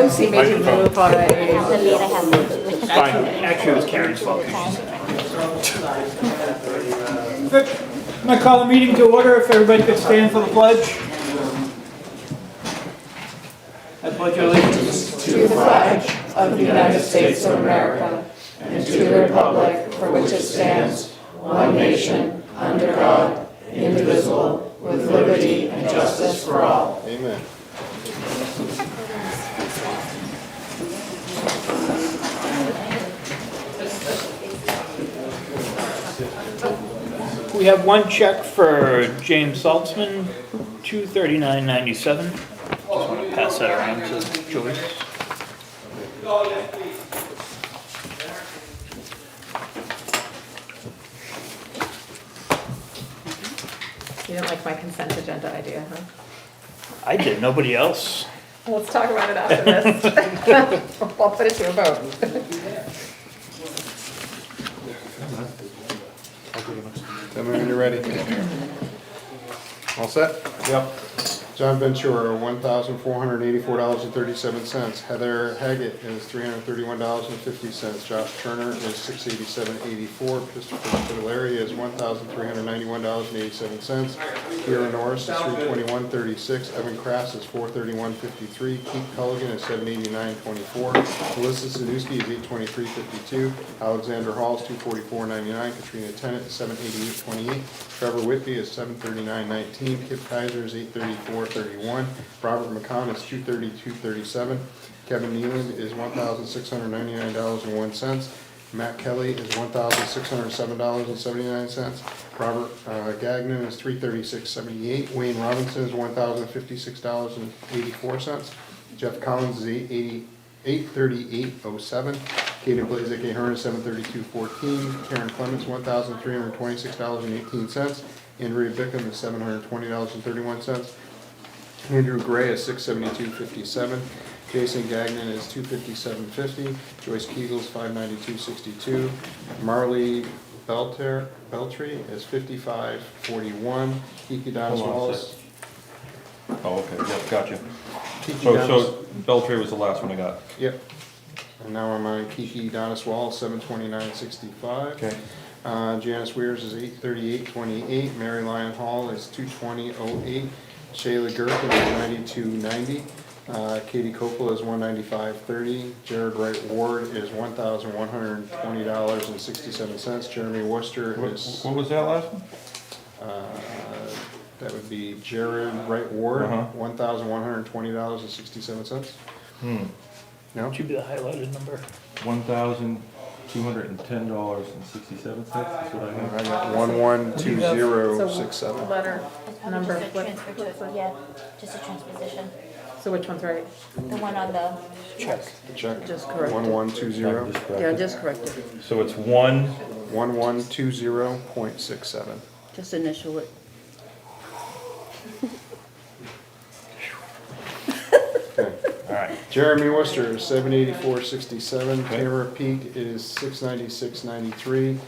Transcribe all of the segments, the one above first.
Oh, see, maybe move on Actually, it was Karen's fault. Good. I'm going to call the meeting to order. If everybody could stand for the pledge. I pledge allegiance to the flag of the United States of America and to the republic for which it stands, one nation, under God, indivisible, with liberty and justice for all. Amen. We have one check for James Saltzman, $239.97. Just want to pass that around to Joyce. You didn't like my consent agenda idea, huh? I did, nobody else. Let's talk about it after this. I'll put it to a vote. Tell me when you're ready. All set? Yep. John Ventura, $1,484.37. Heather Haggett is $331.50. Josh Turner is $687.84. Christopher Fidelari is $1,391.87. Kira Norris is $321.36. Evan Krass is $431.53. Keith Culligan is $789.24. Melissa Sadowski is $823.52. Alexander Hall is $244.99. Katrina Tennant is $788.28. Trevor Whitby is $739.19. Kip Kaiser is $834.31. Robert McCon is $232.37. Kevin Nealon is $1,699.01. Matt Kelly is $1,607.79. Robert Gagnon is $336.78. Wayne Robinson is $1,056.84. Jeff Collins is $838.07. Kaden Blazek Ahern is $732.14. Karen Clements $1,326.18. Andrea Bickham is $720.31. Andrew Gray is $672.57. Jason Gagnon is $257.50. Joyce Kegels $592.62. Marley Beltry is $55.41. Kiki Donis Wallace. Oh, okay, yep, gotcha. Kiki So Donis. Beltray was the last one I got. Yep. And now I'm on Kiki Donis Wallace, $729.65. Okay. Janice Weirs is $838.28. Mary Lyon Hall is $220.08. Shayla Gerken is $92.90. Katie Coppola is $195.30. Jared Wright Ward is $1,120.67. Jeremy Worcester is What was that last one? that would be Jared Wright Ward, Uh-huh. $1,120.67. No? What should be the highlighted number? $1,210.67, that's what I I have. got 112067. Letter, number, what, Yeah, just a transposition. so which one's right? The one on the, Check. Check. Just correct it. 1120. Just correct Yeah, it. just correct it. So it's 1, 1120.67. Just initial it. Okay. All right. Jeremy Worcester is $784.67. Tamara Peak is $696.93.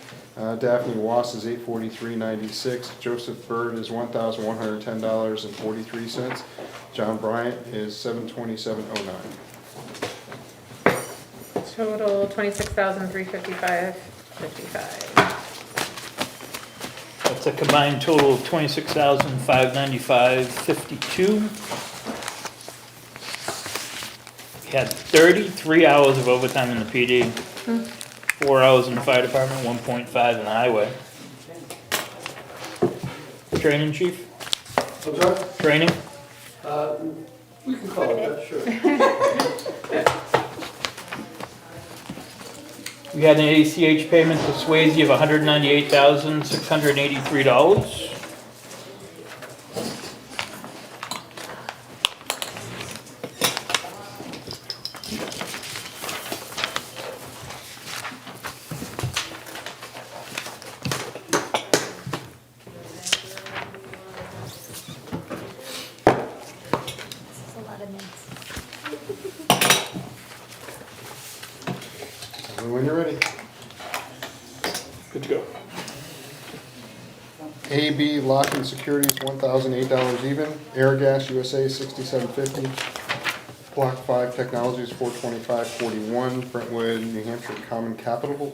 Daphne Wass is $843.96. Joseph Bird is $1,110.43. John Bryant is $727.09. Total $26,355.55. That's a combined total of $26,595.52. We had 33 hours of overtime in the PD, 4 hours in the fire department, 1.5 in the highway. Training, chief? I'm sorry? Training? We can call it that, sure. We had an ACH payment to Swayze of $198,683. it's a lot of minutes. When you're ready. Good to go. AB Lock and Securities, $1,008 even. Air Gas USA, $67.50. Block 5 Technologies, 42541, Brentwood, New Hampshire Common Capital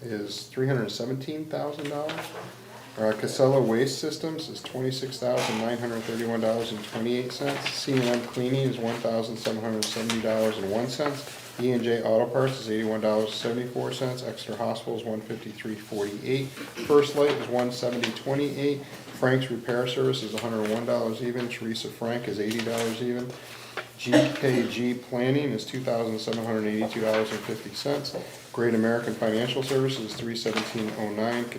is $317,000. Casella Waste Systems is $26,931.28. C&M Cleaning is $1,770.01. E&J Auto Parts is $81.74. Exeter Hospital is $153.48. First Light is $170.28. Frank's Repair Service is $101 even. Teresa Frank is $80 even. GKG Planning is $2,782.50. Great American Financial Services is $317.09.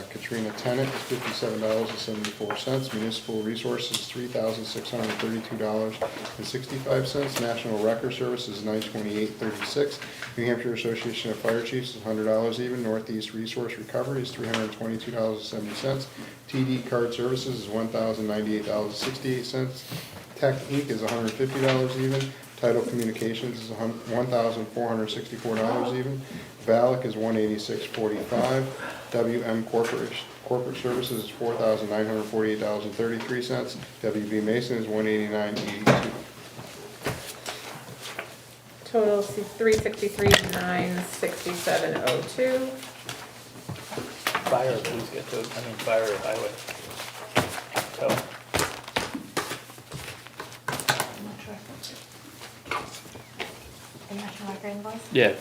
Katrina Tennant is $57.74. Municipal Resources is $3,632.65. National Wrecker Services is $928.36. New Hampshire Association of Fire Chiefs is $100 even. Northeast Resource Recovery is $322.70. TD Card Services is $1,098.68. Tech Inc. is $150 even. Title Communications is $1,464 even. Valic is $186.45. WM Corporate Services is $4,948.33. WB Mason is $189.82. Total 363,967.02. Fire, please get to, fire or highway. So, I'm not sure. The National Record invoice, yeah,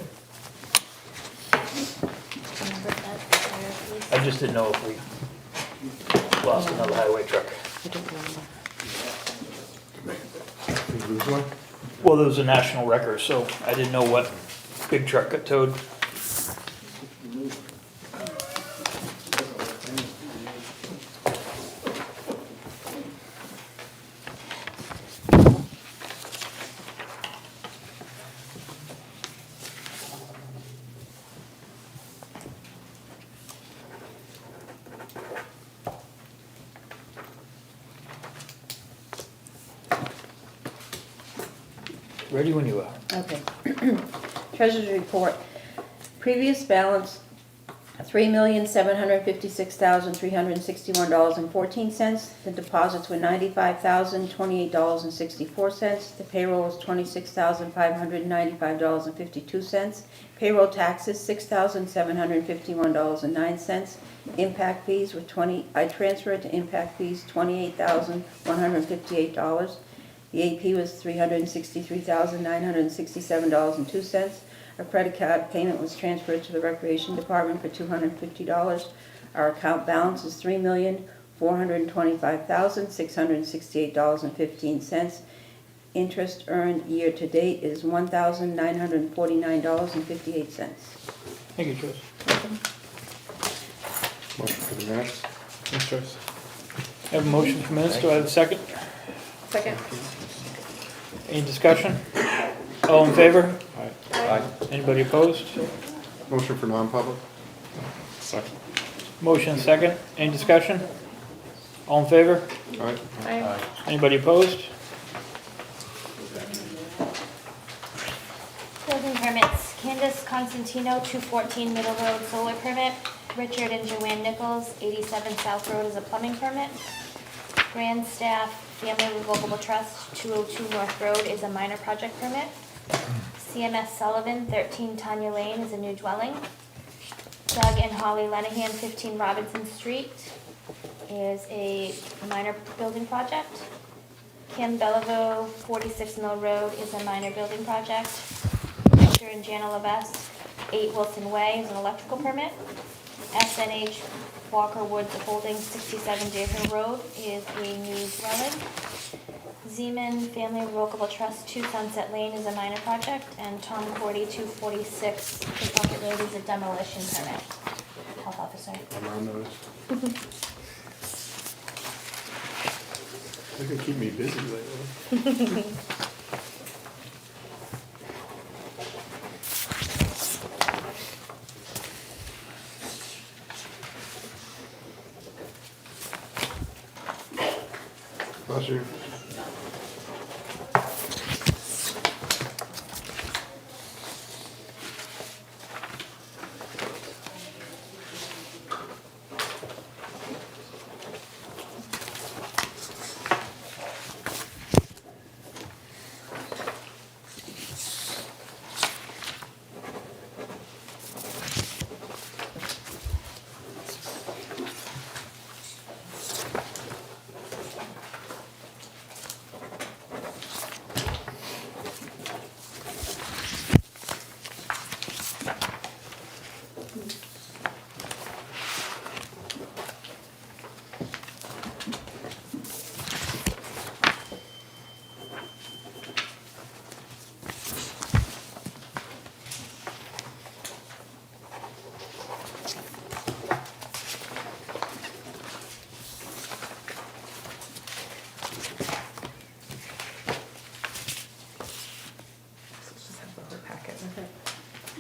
remember that, fire, please? I just didn't know if we lost another highway truck. Did you lose one? Well, there was a national wrecker, so I didn't know what big truck got towed. Ready when you are. Okay. Treasurer's report. Previous balance, $3,756,361.14. The deposits were $95,028.64. The payroll was $26,595.52. Payroll taxes, $6,751.09. Impact fees were I transferred to impact fees $28,158. The AP was $363,967.02. A credit card payment was transferred to the Recreation Department for $250. Our account balance is $3,425,668.15. Interest earned year to date is $1,949.58. Thank you, Joyce. Motion for the minutes. Thanks, Joyce. I have a motion for minutes, do I have a second? Second. Any discussion? All in favor? Aye. Anybody opposed? Motion for non-public. Second. Motion second, any discussion? All in favor? All right. Aye. Anybody opposed? Building permits, Candace Constantino, 214 Middle Road solar permit. Richard and Joanne Nichols, 87 South Road is a plumbing permit. Grand Staff Family Revocable Trust, 202 North Road is a minor project permit. CMS Sullivan, 13 Tanya Lane is a new dwelling. Doug and Holly Lenahan, 15 Robinson Street is a minor building project. Kim Bellevue, 46 Mill Road is a minor building project. Victor and Jana Levesque, 8 Wilson Way is an electrical permit. SNH Walker Woods Holdings, 67 Deerfield Road is a new dwelling. Zeman Family Revocable Trust, 2 Sunset Lane is a minor project. And Tom Cordy, 246 Kentucky Road is a demolition permit. Health officer. I'm on those. They can keep me busy lately. Bless you.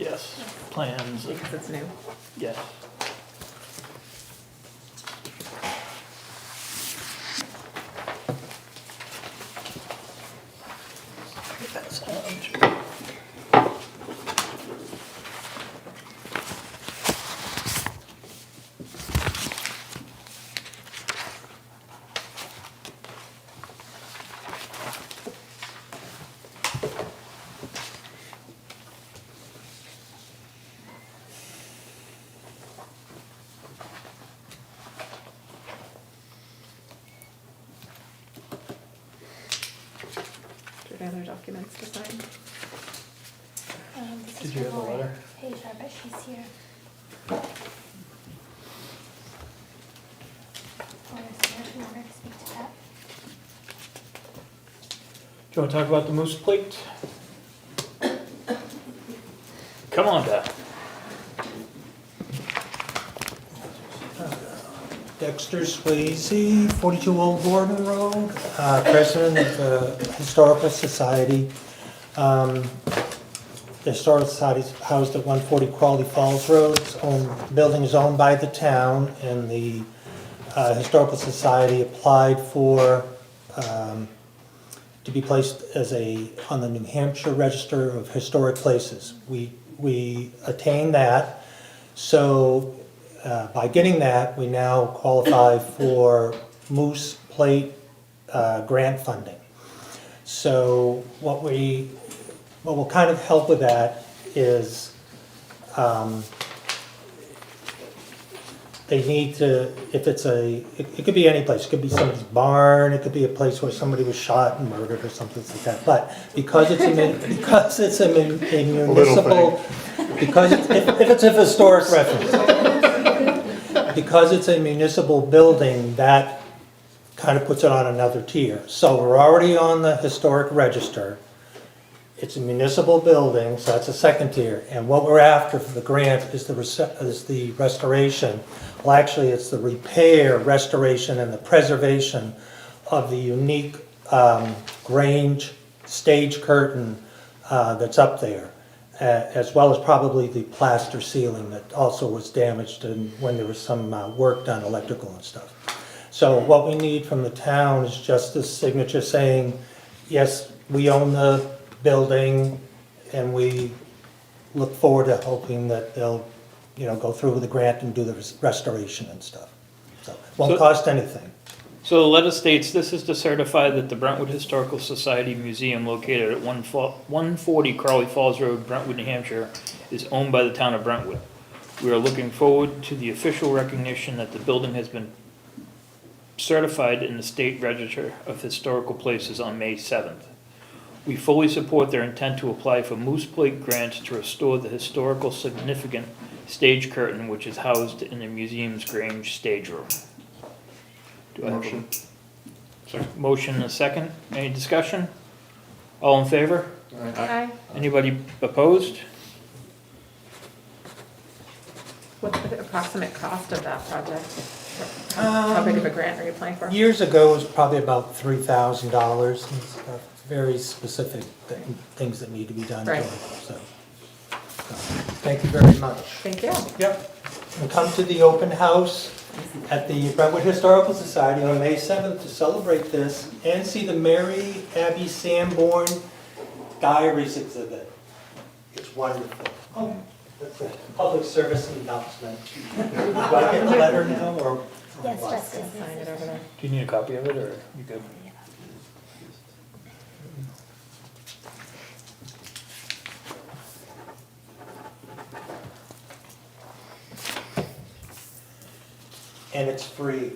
Yes, plans, Because it's new. yes. That's Do you have other documents to sign? This Did is you for have a letter? Asia, but she's here. Or is there who wanted to speak to that? Do you want to talk about the moose plate? Come on, Pat. Dexter Swayze, 42 Old Gordon Road, president of the Historical Society. The Historical Society is housed at 140 Crawley Falls Road. Building is owned by the town, and the Historical Society applied for to be placed as on the New Hampshire Register of Historic Places. We attained that, so by getting that, we now qualify for Moose Plate grant funding. So what will kind of help with that is they need to, if it's it could be any place, it could be somebody's barn, it could be a place where somebody was shot and murdered or something like that. But because it's a municipal, if it's a historic reference, because it's a municipal building, that kind of puts it on another tier. So we're already on the historic register. It's a municipal building, so that's a second tier. And what we're after for the grant is the restoration. Well, actually, it's the repair, restoration, and the preservation of the unique Grange stage curtain that's up there, as well as probably the plaster ceiling that also was damaged when there was some work done, electrical and stuff. So what we need from the town is just a signature saying, yes, we own the building, and we look forward to hoping that they'll, go through with the grant and do the restoration and stuff. So, won't cost anything. So the letter states, this is to certify that the Brentwood Historical Society Museum located at 140 Crawley Falls Road, Brentwood, New Hampshire, is owned by the town of Brentwood. We are looking forward to the official recognition that the building has been certified in the State Register of Historical Places on May 7th. We fully support their intent to apply for Moose Plate grants to restore the historical significant stage curtain which is housed in the museum's Grange stage room. Do I have Motion. Motion and a second. Any discussion? All in favor? Aye. Anybody opposed? What's the approximate cost of that project? How big of a grant are you applying for? Years ago, it was probably about $3,000 and stuff. It's very specific things that need to be done to Right. it, so. Thank you very much. Thank you. Yep. And come to the open house at the Brentwood Historical Society on May 7th to celebrate this and see the Mary Abby Sanborn Diaries exhibit. It's wonderful. Oh, that's a public service announcement. Do I get the letter now, or? Yes, Sign Justice. it over there. Do you need a copy of it, or you good? And it's free.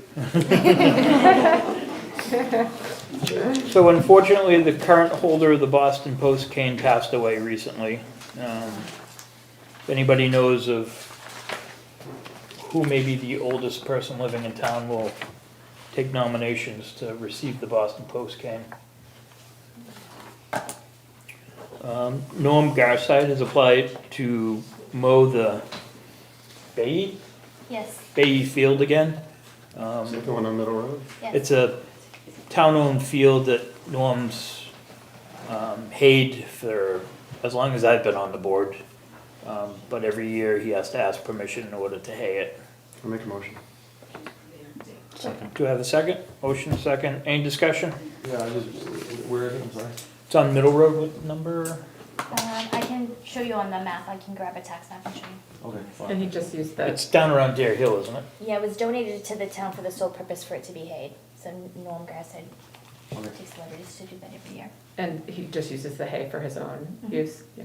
So unfortunately, the current holder of the Boston Post cane passed away recently. If anybody knows of who may be the oldest person living in town, will take nominations to receive the Boston Post cane. Norm Garside has applied to mow the Bay Yes, Field again. Is it going on Middle Road? yes. It's a town-owned field that Norm's hayed for as long as I've been on the board. But every year he has to ask permission in order to hay it. I'll make a motion. Do I have a second? Motion second. Any discussion? Yeah, where is it, I'm sorry? It's on Middle Road with number, I can show you on the map, I can grab a tax map and show you. Okay, And he fine. just used that. it's down around Dare Hill, isn't it? Yeah, it was donated to the town for the sole purpose for it to be hayed, so Norm Grass had Okay. takes liberties to do that every year. And he just uses the hay for his own use? Yeah.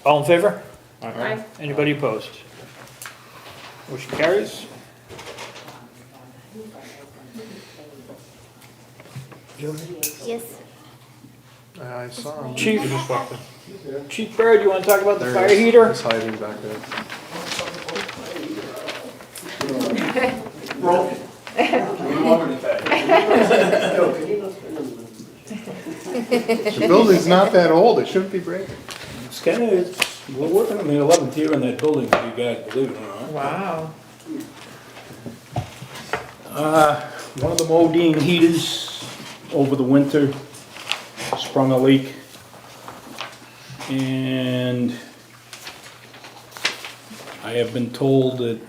All in favor? Aye. Anybody opposed? Motion carries. Yes. I saw him. Chief. He just walked in. Chief Bird, you wanna talk about the There fire he is. heater? He's hiding back there. The building's not that old, it shouldn't be breaking. It's kind of, we're working on the 11th year in that building, you guys believe it or not. Wow. One of the Modine heaters over the winter sprung a leak. And I have been told that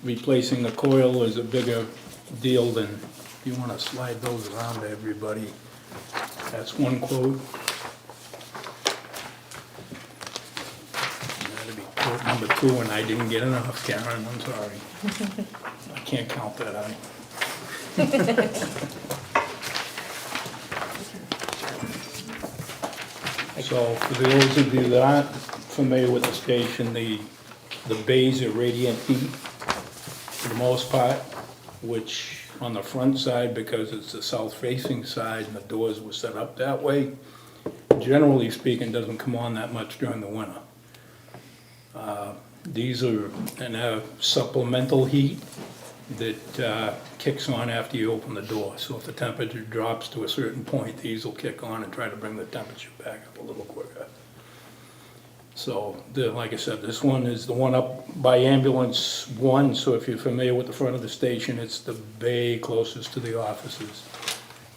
replacing the coil is a bigger deal than, if you want to slide those around to everybody. That's one quote. That'd be quote number 2, and I didn't get enough, Karen, I'm sorry. I can't count that high. So for those of you that aren't familiar with the station, the bays are radiant heat for the most part, which on the front side, because it's the south facing side and the doors were set up that way, generally speaking, doesn't come on that much during the winter. These are a supplemental heat that kicks on after you open the door. So if the temperature drops to a certain point, these will kick on and try to bring the temperature back up a little quicker. So, like I said, this one is the one up by ambulance 1, so if you're familiar with the front of the station, it's the bay closest to the offices.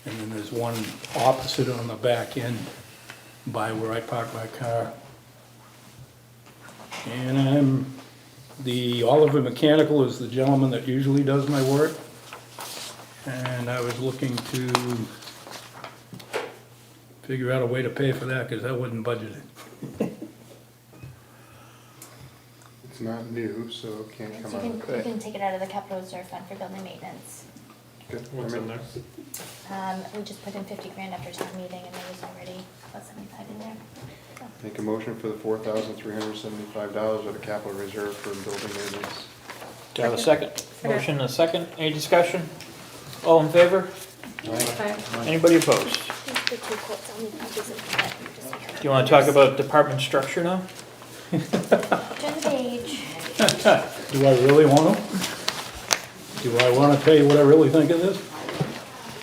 And then there's one opposite on the back end by where I park my car. And the Oliver Mechanical is the gentleman that usually does my work. And I was looking to figure out a way to pay for that, because I wasn't budgeted. It's not new, so it can't So come you out can, of you pay. can take it out of the capital reserve fund for building maintenance. Good. What's in there? We just put in 50 grand after town meeting and there was already about 75 in there. So, Make a motion for the $4,375 of the capital reserve for building maintenance. Do I have a second? Motion and a second. Any discussion? All in favor? Aye. Anybody opposed? these are the 2 quotes, I'll need copies of that. Just so Do you wanna talk about department structure now? Turn the page. Do I really want to? Do I want to tell you what I really think of this?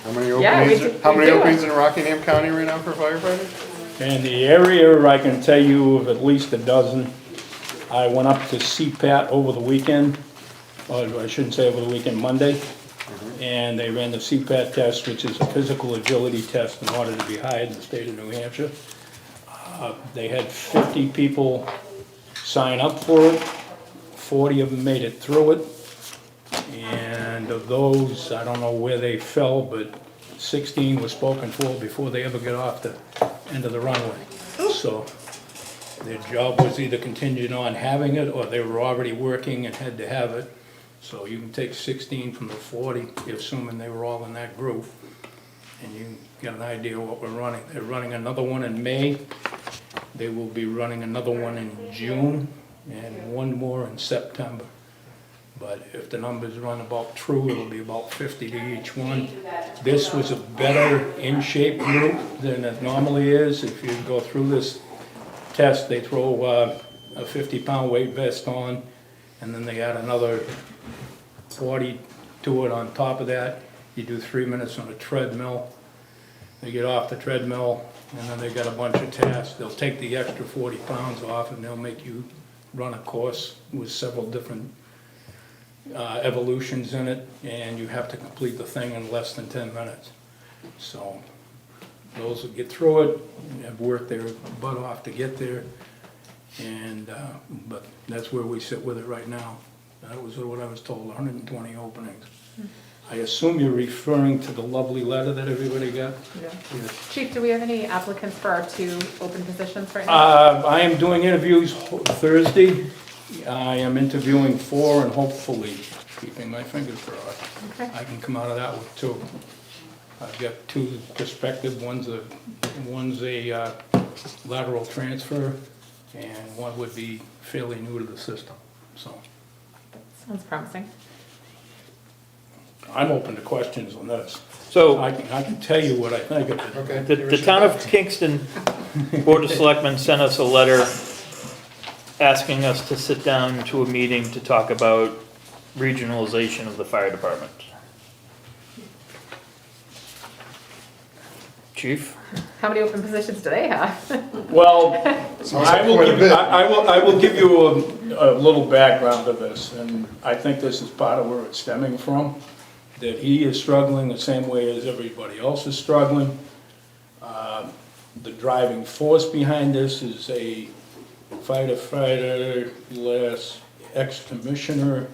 How many Yeah, we openings, do- how we many do. openings in Rockingham County right now for firefighters? In the area, I can tell you of at least a dozen. I went up to CPAT over the weekend, or I shouldn't say over the weekend, Monday. And they ran the CPAT test, which is a physical agility test in order to be hired in the state of New Hampshire. They had 50 people sign up for it. 40 of them made it through it. And of those, I don't know where they fell, but 16 were spoken for before they ever got off the end of the runway. So their job was either contingent on having it, or they were already working and had to have it. So you can take 16 from the 40, assuming they were all in that group, and you get an idea what we're running. They're running another one in May. They will be running another one in June, and one more in September. But if the numbers run about true, it'll be about 50 to each one. This was a better in-shape group than it normally is. If you go through this test, they throw a 50-pound weight vest on, and then they add another 40 to it on top of that. You do 3 minutes on a treadmill. They get off the treadmill, and then they got a bunch of tasks. They'll take the extra 40 pounds off, and they'll make you run a course with several different evolutions in it, and you have to complete the thing in less than 10 minutes. So those that get through it have worked their butt off to get there. And, but that's where we sit with it right now. That was what I was told, 120 openings. I assume you're referring to the lovely letter that everybody got? Yeah. Yes. Chief, do we have any applicants for our 2 open positions right now? I am doing interviews Thursday. I am interviewing 4 and hopefully, keeping my fingers crossed, Okay. I can come out of that with 2. I've got 2 prospective, one's a lateral transfer, and one would be fairly new to the system, so. Sounds promising. I'm open to questions on this. So, I can tell you what I think of it. Okay. the town of Kingston Board of Selectmen sent us a letter asking us to sit down to a meeting to talk about regionalization of the fire department. Chief? How many open positions do they have? Well, Sounds I like will quite a give, bit. I will give you a little background of this, and I think this is part of where it's stemming from, that he is struggling the same way as everybody else is struggling. The driving force behind this is a fighter, less ex-commissioner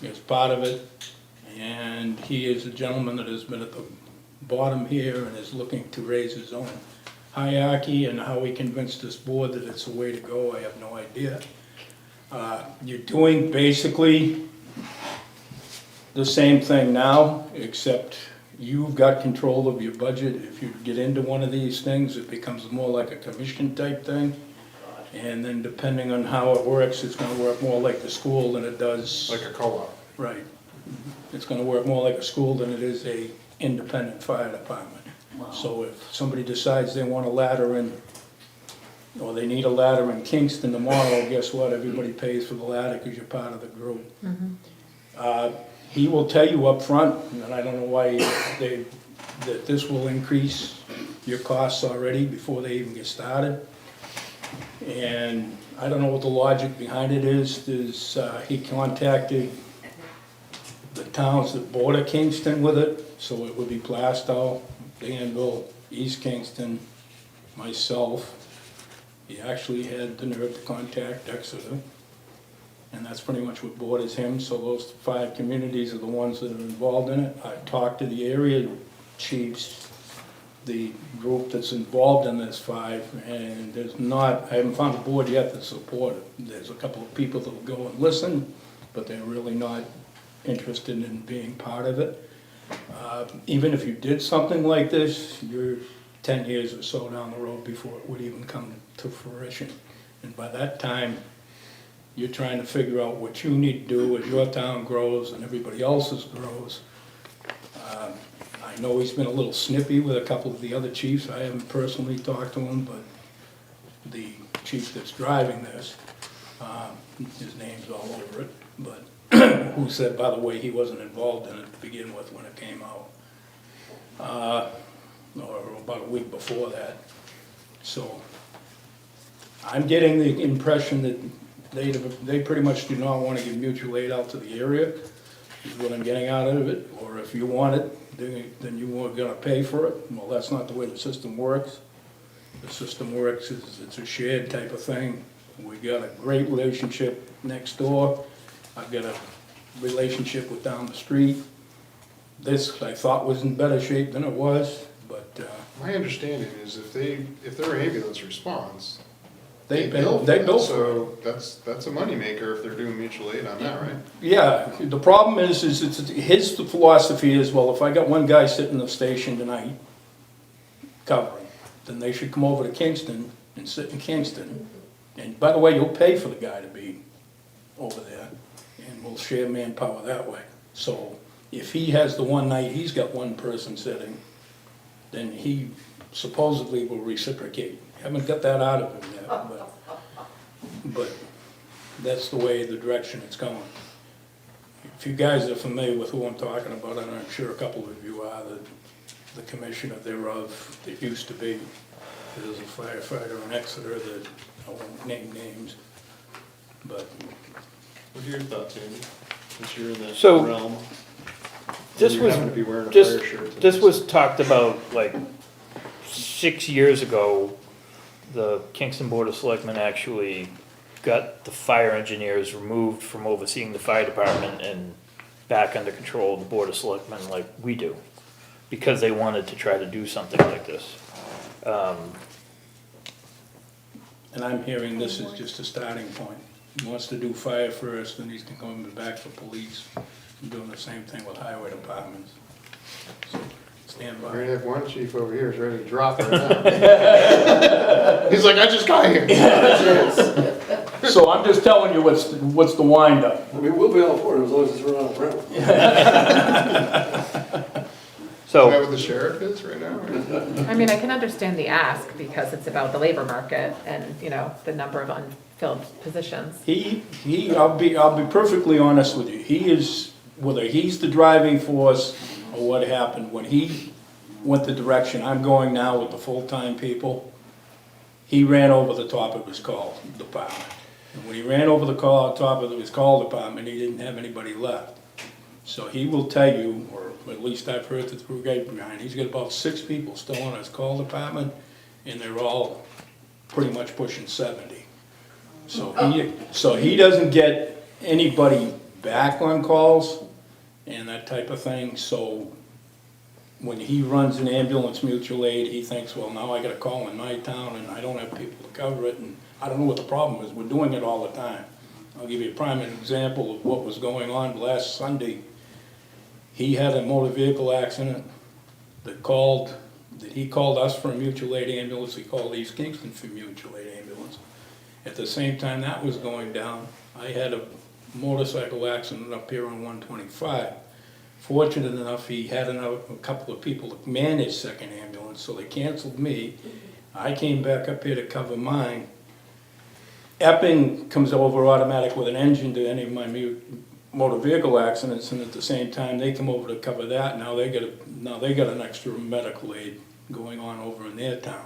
is part of it, and he is a gentleman that has been at the bottom here and is looking to raise his own hierarchy, and how he convinced this board that it's the way to go, I have no idea. You're doing basically the same thing now, except you've got control of your budget. If you get into one of these things, it becomes more like a commission type thing. And then depending on how it works, it's gonna work more like the school than it does. Like a co-op. Right. It's gonna work more like a school than it is a independent fire department. So if somebody decides they want a ladder in, or they need a ladder in Kingston tomorrow, guess what? Everybody pays for the ladder because you're part of the group. He will tell you up front, and I don't know why that this will increase your costs already before they even get started. And I don't know what the logic behind it is. He contacted the towns that border Kingston with it, so it would be Plastow, Danville, East Kingston, myself. He actually had the nerve to contact Exeter, and that's pretty much what borders him, so those 5 communities are the ones that are involved in it. I've talked to the area chiefs, the group that's involved in this 5, and I haven't found a board yet that support it. There's a couple of people that will go and listen, but they're really not interested in being part of it. Even if you did something like this, you're 10 years or so down the road before it would even come to fruition. And by that time, you're trying to figure out what you need to do as your town grows and everybody else's grows. I know he's been a little snippy with a couple of the other chiefs. I haven't personally talked to him, but the chief that's driving this, his name's all over it, but who said, by the way, he wasn't involved in it to begin with when it came out, or about a week before that. So I'm getting the impression that they pretty much do not want to give mutual aid out to the area, is what I'm getting out of it. Or if you want it, then you are gonna pay for it. Well, that's not the way the system works. The system works is it's a shared type of thing. We got a great relationship next door. I've got a relationship with down the street. This I thought was in better shape than it was, but My understanding is if their ambulance responds, they bill for they that, bill for it. so that's a moneymaker if they're doing mutual aid on that, right? Yeah, the problem is his philosophy is, well, if I got one guy sitting in the station tonight covering, then they should come over to Kingston and sit in Kingston. And by the way, you'll pay for the guy to be over there, and we'll share manpower that way. So if he has the one night he's got one person sitting, then he supposedly will reciprocate. Haven't got that out of him yet, but that's the way, the direction it's going. If you guys are familiar with who I'm talking about, and I'm sure a couple of you are, the commissioner thereof, that used to be, there's a firefighter in Exeter that I won't name names, but What are your thoughts, Andy? Since you're in that So, realm. This you was happen to be wearing a just fire shirt this today. was talked about like 6 years ago, the Kingston Board of Selectmen actually got the fire engineers removed from overseeing the fire department and back under control of the Board of Selectmen like we do, because they wanted to try to do something like this. And I'm hearing this is just a starting point. He wants to do fire first, then he's going back for police, and doing the same thing with highway departments. So, stand We're by. gonna have one chief over here is ready to drop right now. He's like, I just got here. So I'm just telling you what's the windup. I mean, we'll be all for it as long as it's around Brentwood. Is that So, what the sheriff is right now? I mean, I can understand the ask because it's about the labor market and, you know, the number of unfilled positions. I'll be perfectly honest with you. He is, whether he's the driving force or what happened, when he went the direction I'm going now with the full-time people, he ran over the top of his call department. And when he ran over the top of his call department, he didn't have anybody left. So he will tell you, or at least I've heard it through grapevine, he's got about 6 people still on his call department, and they're all pretty much pushing 70. So he doesn't get anybody back on calls and that type of thing. So when he runs an ambulance mutual aid, he thinks, well, now I got a call in my town and I don't have people to cover it, and I don't know what the problem is. We're doing it all the time. I'll give you a prime example of what was going on last Sunday. He had a motor vehicle accident that he called us for a mutual aid ambulance, he called East Kingston for mutual aid ambulance. At the same time that was going down, I had a motorcycle accident up here on 125. Fortunate enough, he had a couple of people to man his second ambulance, so they canceled me. I came back up here to cover mine. Epping comes over automatic with an engine to any of my motor vehicle accidents, and at the same time they come over to cover that. Now they got an extra medical aid going on over in their town,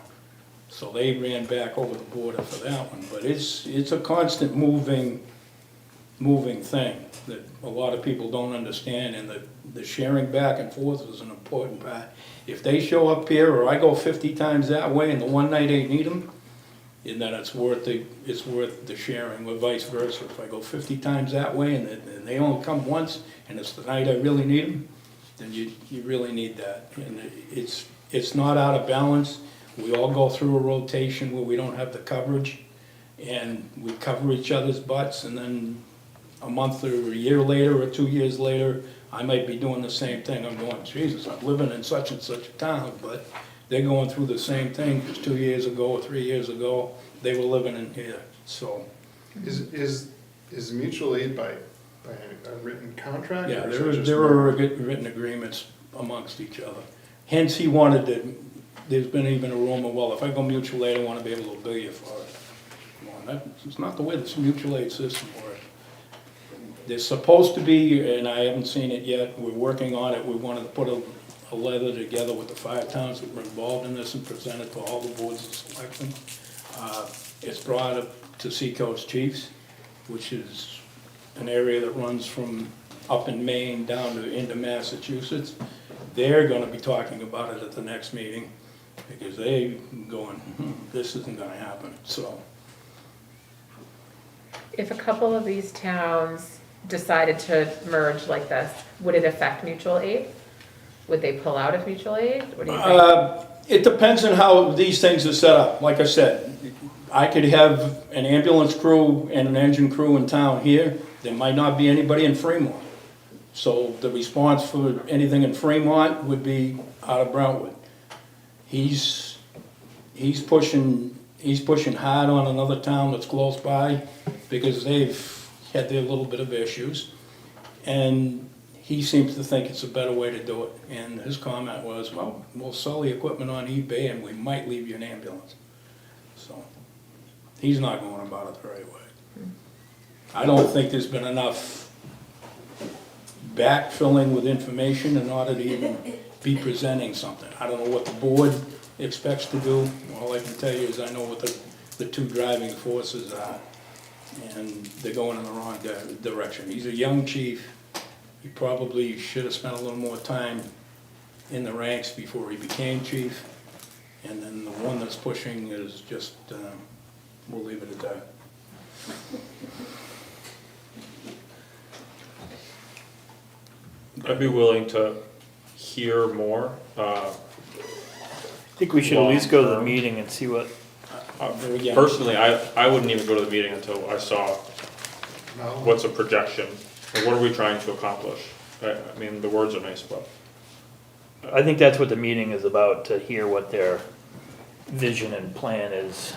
so they ran back over the border for that one. But it's a constant moving thing that a lot of people don't understand, and the sharing back and forth is an important part. If they show up here, or I go 50 times that way, and the one night they need them, and then it's worth the sharing, or vice versa. If I go 50 times that way and they only come once, and it's the night I really need them, then you really need that. And it's not out of balance. We all go through a rotation where we don't have the coverage, and we cover each other's butts, and then a month or a year later or 2 years later, I might be doing the same thing. I'm going, Jesus, I'm living in such and such a town, but they're going through the same thing, because 2 years ago or 3 years ago, they were living in here, so. Is mutual aid by a written contract? Yeah, or is it just there are written agreements amongst each other. Hence, he wanted to, there's been even a rumor, well, if I go mutual aid, I want to be able to bill you for it. Well, that's not the way this mutual aid system works. There's supposed to be, and I haven't seen it yet, we're working on it, we wanted to put a letter together with the 5 towns that were involved in this and present it to all the boards of selection. It's brought up to Seacoast Chiefs, which is an area that runs from up in Maine down to into Massachusetts. They're gonna be talking about it at the next meeting, because they going, this isn't gonna happen, so. If a couple of these towns decided to merge like this, would it affect mutual aid? Would they pull out of mutual aid? What do you think? It depends on how these things are set up. Like I said, I could have an ambulance crew and an engine crew in town here. There might not be anybody in Fremont. So the response for anything in Fremont would be out of Brentwood. He's pushing hard on another town that's close by, because they've had their little bit of issues. And he seems to think it's a better way to do it. And his comment was, well, we'll sell the equipment on eBay and we might leave you an ambulance. So he's not going about it the right way. I don't think there's been enough backfilling with information in order to even be presenting something. I don't know what the board expects to do. All I can tell you is I know what the 2 driving forces are, and they're going in the wrong direction. He's a young chief. He probably should have spent a little more time in the ranks before he became chief, And then the one that's pushing is just, we'll leave it at that. I'd be willing to hear more. I think we should at least go to the Long-term. meeting and see what, Again, Personally, I wouldn't even go to the meeting until I saw what's a projection, and what are we trying to accomplish? I mean, the words are nice, but I think that's what the meeting is about, to hear what their vision and plan is.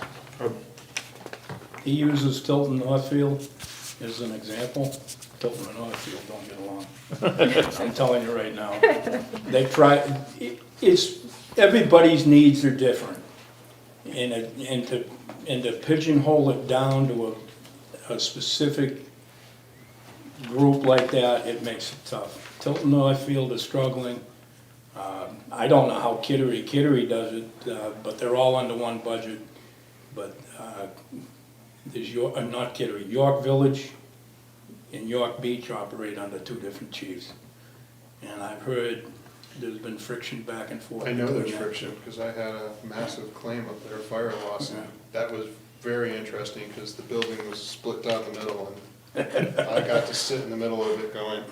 he uses Tilton Northfield as an example. Tilton and Northfield don't get along. I'm telling you right now. They try, everybody's needs are different. And to pigeonhole it down to a specific group like that, it makes it tough. Tilton Northfield is struggling. I don't know how Kittery does it, but they're all under one budget. But there's not Kittery, York Village and York Beach operate under two different chiefs. And I've heard there's been friction back and forth. I know there's between them. friction, because I had a massive claim up there, fire loss, and Yeah. that was very interesting, because the building was split down the middle, and I got to sit in the middle of it going,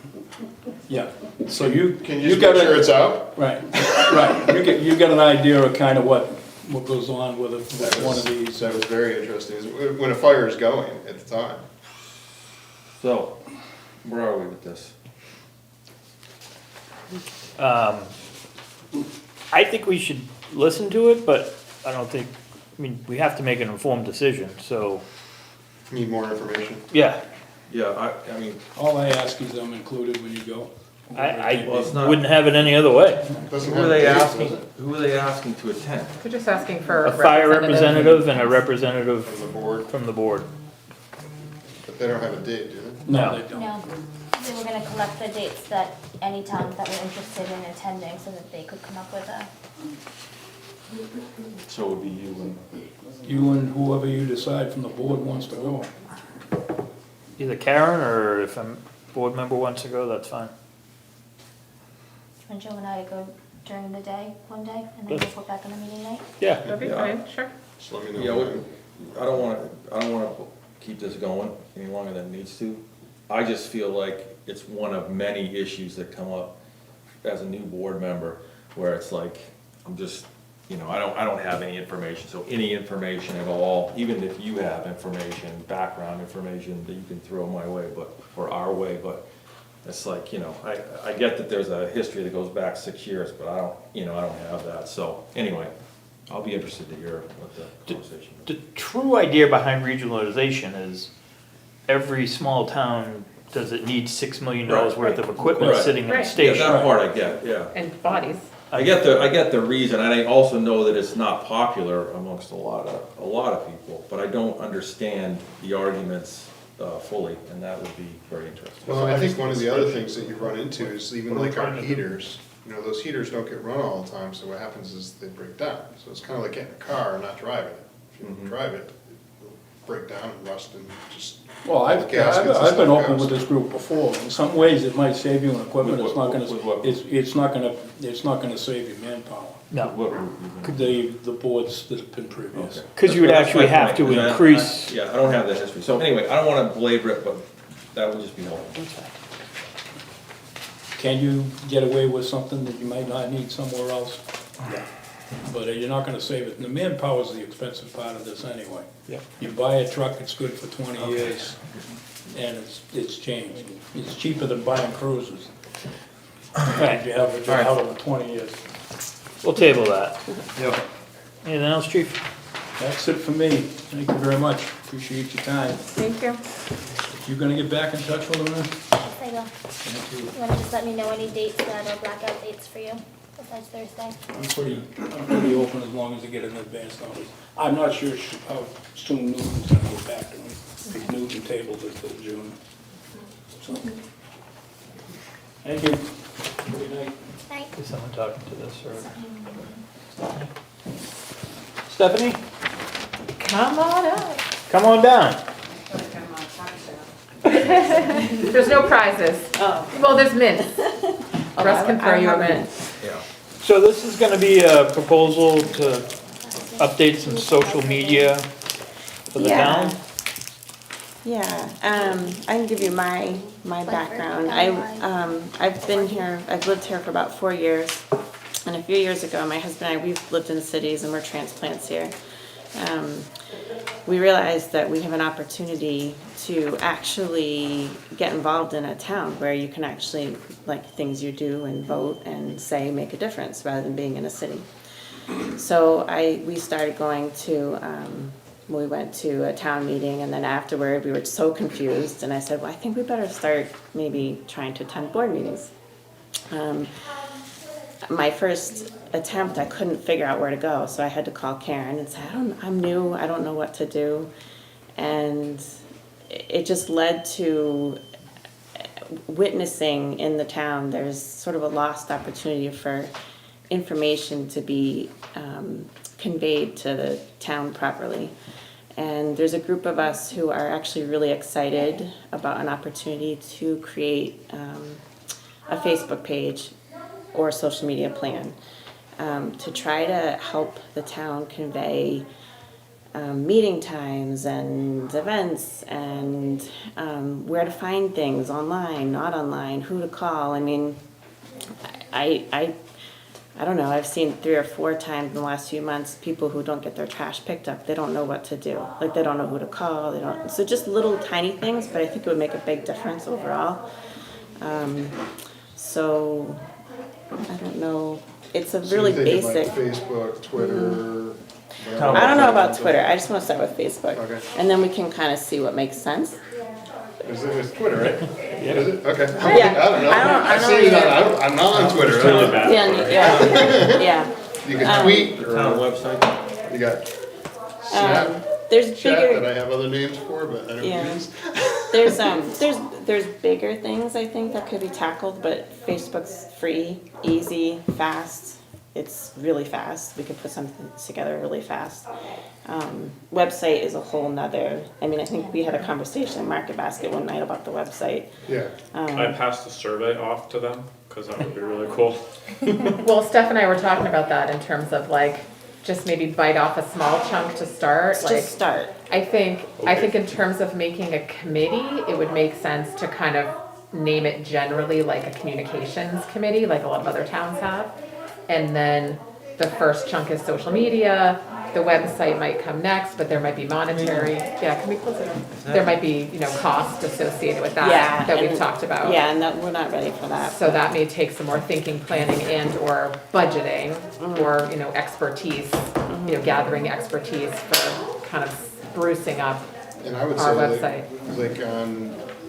Yeah, so you. can you just make sure it's out? Right, right, you get an idea of kind of what goes on with one of these. That was very interesting, when a fire is going at the time. So, where are we with this? I think we should listen to it, but I don't think, I mean, we have to make an informed decision, so, Need more information. yeah. Yeah, I mean, All I ask is I'm included when you go. I Well, it's not- wouldn't have it any other way. Doesn't who are have they dates, asking, does it? who are they asking to attend? We're just asking for A fire representative and a representative From the board, from the board. but they don't have a date, do they? No, they don't. No, they were gonna collect the dates that any towns that were interested in attending so that they could come up with a, So it would be you and, You and whoever you decide from the board wants to go. Either Karen, or if a board member wants to go, that's fine. and Joe and I to go during the day, one day, and then report back on the meeting night. Yeah. That'd be Yeah. fine, sure. Just let me know. yeah, when. I don't wanna keep this going any longer than it needs to. I just feel like it's one of many issues that come up as a new board member, where it's like, I'm just, I don't have any information, so any information at all, even if you have information, background information that you can throw my way, or our way, but it's like, I get that there's a history that goes back 6 years, but I don't have that, so, anyway, I'll be interested to hear what the conversation is. The true idea behind regionalization is every small town, does it need $6 million Right, worth of equipment Right. sitting in a Right. Yeah, station? that part I get, yeah. And bodies. I get the reason, and I also know that it's not popular amongst a lot of people, but I don't understand the arguments fully, and that would be very interesting. Well, I think one of the other things that you run into is even like our heaters, those heaters don't get run all the time, so what happens is they break down. So it's kind of like getting a car and not driving it. If you don't drive it, it'll break down and rust and just. Well, I've gaskets and been stuff open goes. with this group before. In some ways, it might save you in equipment, it's not With what? gonna, it's not gonna save you manpower. No, What were you gonna- The boards that have been previous. Okay. because you would That's my actually have point, to is that increase. Yeah, I don't have that history, so anyway, I don't wanna belabor it, but that would just be helpful. Can you get away with something that you might not need somewhere else? Yeah. But you're not gonna save it, and the manpower is the expensive part of this anyway. Yep. You buy a truck, it's good for 20 years, and it's changed. It's cheaper than buying cruisers. Right. You have it out over 20 years. We'll table that. Yep. Anything else, chief? That's it for me. Thank you very much. Appreciate your time. Thank you. You gonna get back in touch with them then? Yes, I will. Thank you. You wanna just let me know any dates that are blackout dates for you, besides Thursday? I'm pretty open as long as I get an advance notice. I'm not sure how soon Newton's gonna get back to me. Because Newton tabled it till June. So, thank you. Good night. Night. Is someone talking to this, or? Stephanie, Come on up. come on down. There's no prizes. Well, there's mints. Russ can throw you a mint. Yeah. So this is gonna be a proposal to updates in social media for the town? Yeah, I can give you my background. I've been here, I've lived here for about 4 years. And a few years ago, my husband and I, we've lived in the cities and we're transplants here. We realized that we have an opportunity to actually get involved in a town where you can actually, like, things you do and vote and say make a difference rather than being in a city. So we started going to, we went to a town meeting, and then afterward we were so confused, and I said, well, I think we better start maybe trying to attend board meetings. My first attempt, I couldn't figure out where to go, so I had to call Karen and say, I'm new, I don't know what to do. And it just led to witnessing in the town, there's sort of a lost opportunity for information to be conveyed to the town properly. And there's a group of us who are actually really excited about an opportunity to create a Facebook page or a social media plan to try to help the town convey meeting times and events and where to find things online, not online, who to call. I mean, I don't know, I've seen 3 or 4 times in the last few months people who don't get their trash picked up. They don't know what to do. Like, they don't know who to call. So just little tiny things, but I think it would make a big difference overall. So I don't know. It's a really So you're thinking basic. like Facebook, Twitter. I don't know about Twitter. I just want to start with Facebook. Okay. And then we can kind of see what makes sense. It's Twitter, right? Yeah. Is it? Okay. Yeah. I don't know. I don't I've seen it either. I'm not on Twitter. Really bad. Yeah. You can tweet Town or website? you got There's Snapchat that bigger. I have other names for, but I don't Yeah. use. There's bigger things I think that could be tackled, but Facebook's free, easy, fast. It's really fast. We could put something together really fast. Website is a whole nother. I mean, I think we had a conversation in Market Basket one night about the website. Yeah. I passed the survey off to them, because that would be really cool. Well, Steph and I were talking about that in terms of like, just maybe bite off a small chunk to start, like. Just start. I think in terms of making a committee, it would make sense to kind of name it generally like a communications committee, like a lot of other towns have. And then the first chunk is social media, the website might come next, but there might be monetary, yeah, can we close it? There might be, cost associated with Yeah, that we've and- talked about. Yeah, and that, we're not ready for that. So that may take some more thinking, planning, and or budgeting, or, expertise, gathering expertise for kind of sprucing up And I would our say website. like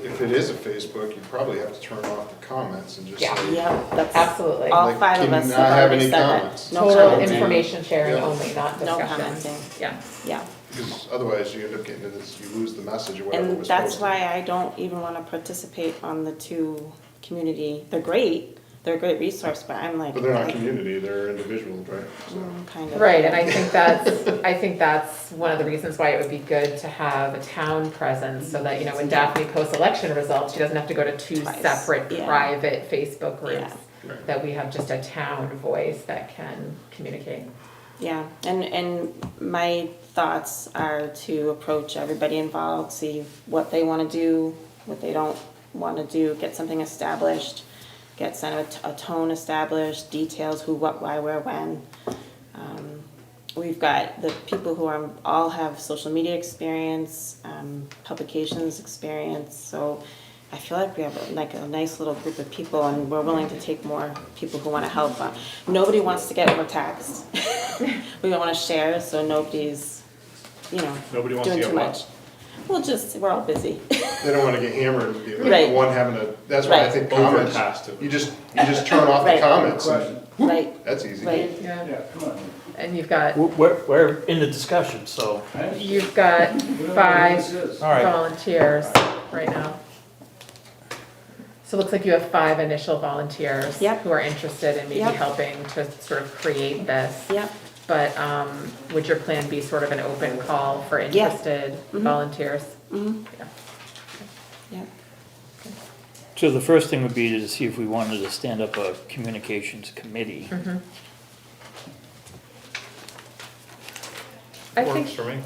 if it is a Facebook, you probably have to turn off the comments and just Yeah. say. Yep, that's. Absolutely. All Like, 5 of can us you have not have already any said that. comments? No Total commenting. information sharing Yeah. only, not No discussion. commenting. Yeah. Yeah. Because otherwise you end up getting into this, you lose the message or whatever it And was that's supposed to. why I don't even want to participate on the 2 community. They're great. They're a great resource, but I'm like. But they're not community, they're individuals, right? So. Kind of. Right, and I think that's one of the reasons why it would be good to have a town presence, so that, when Daphne posts election results, she doesn't have to go to 2 Twice. separate Yeah. private Facebook groups. Yeah. Right. That we have just a town voice that can communicate. Yeah, and my thoughts are to approach everybody involved, see what they want to do, what they don't want to do, get something established, get a tone established, details who, what, why, where, when. We've got the people who all have social media experience, publications experience, so I feel like we have a nice little group of people, and we're willing to take more people who want to help. Nobody wants to get overtaxed. We don't want to share, so nobody's, Nobody wants to doing get too what? much. We're all busy. They don't wanna get hammered and be like Right. the one having that's why I Right. think comments, Overtaxed. you just turn off the Right. comments and whoop, Right, that's easy. right. Yeah. And you've got We're in the discussion, so, 5 all right. volunteers right now. So it looks like you have 5 initial volunteers. Yep. Who are interested in maybe Yep. helping to sort of create this. Yep. But would your plan be sort of an open call for interested volunteers? Mm-hmm. Yeah. Yeah. So the first thing would be to see if we wanted to stand up a communications committee. I Works think, for me.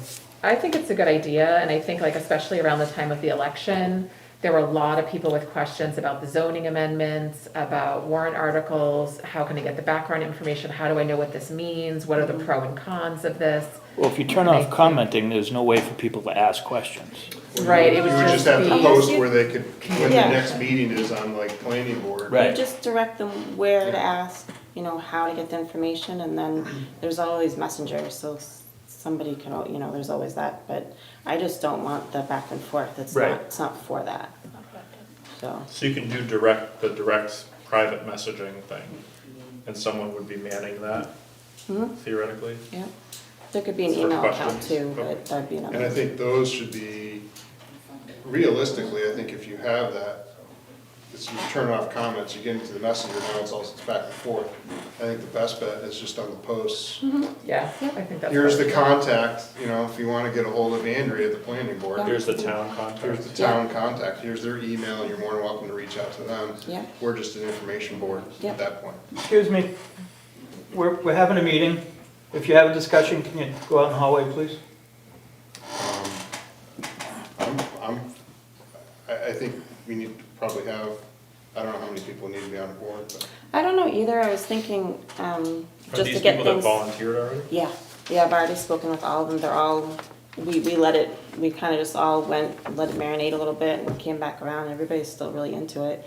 I think it's a good idea, and I think like especially around the time of the election, there were a lot of people with questions about the zoning amendments, about warrant articles, how can I get the background information, how do I know what this means, what are the pro and cons of this? Well, if you turn off commenting, there's no way for people to ask questions. Right, it You would would just have to be, post where they could, when the Yeah. next meeting is on like planning board. Right. You just direct them where to ask, you know, how to get the information, and then there's always messengers, so somebody can, there's always that, but I just don't want the back and forth, Right. it's not for that. So, So you can do the direct private messaging thing, and someone would be manning that theoretically. yeah, there could be an For email account questions. too, but that'd be another. And I think those should be, realistically, I think if you have that, it's, you turn off comments, you get into the messenger, now it's back and forth. I think the best bet is just on the posts. yeah, I think that's. Here's the right. contact, if you wanna get a hold of Andrea at the planning board, Here's the town contact. here's the town contact, here's their email, and you're more than welcome to reach out to them. Yeah. We're just an information board Yeah. at that point. Excuse me, we're having a meeting. If you have a discussion, can you go out in the hallway, please? I think we need to probably have, I don't know how many people need to be on the board, but. I don't know either, I was thinking, Are just these to get people that things. volunteered already? Yeah, I've already spoken with all of them, they're all, we kind of just all went, let it marinate a little bit and came back around, everybody's still really into it.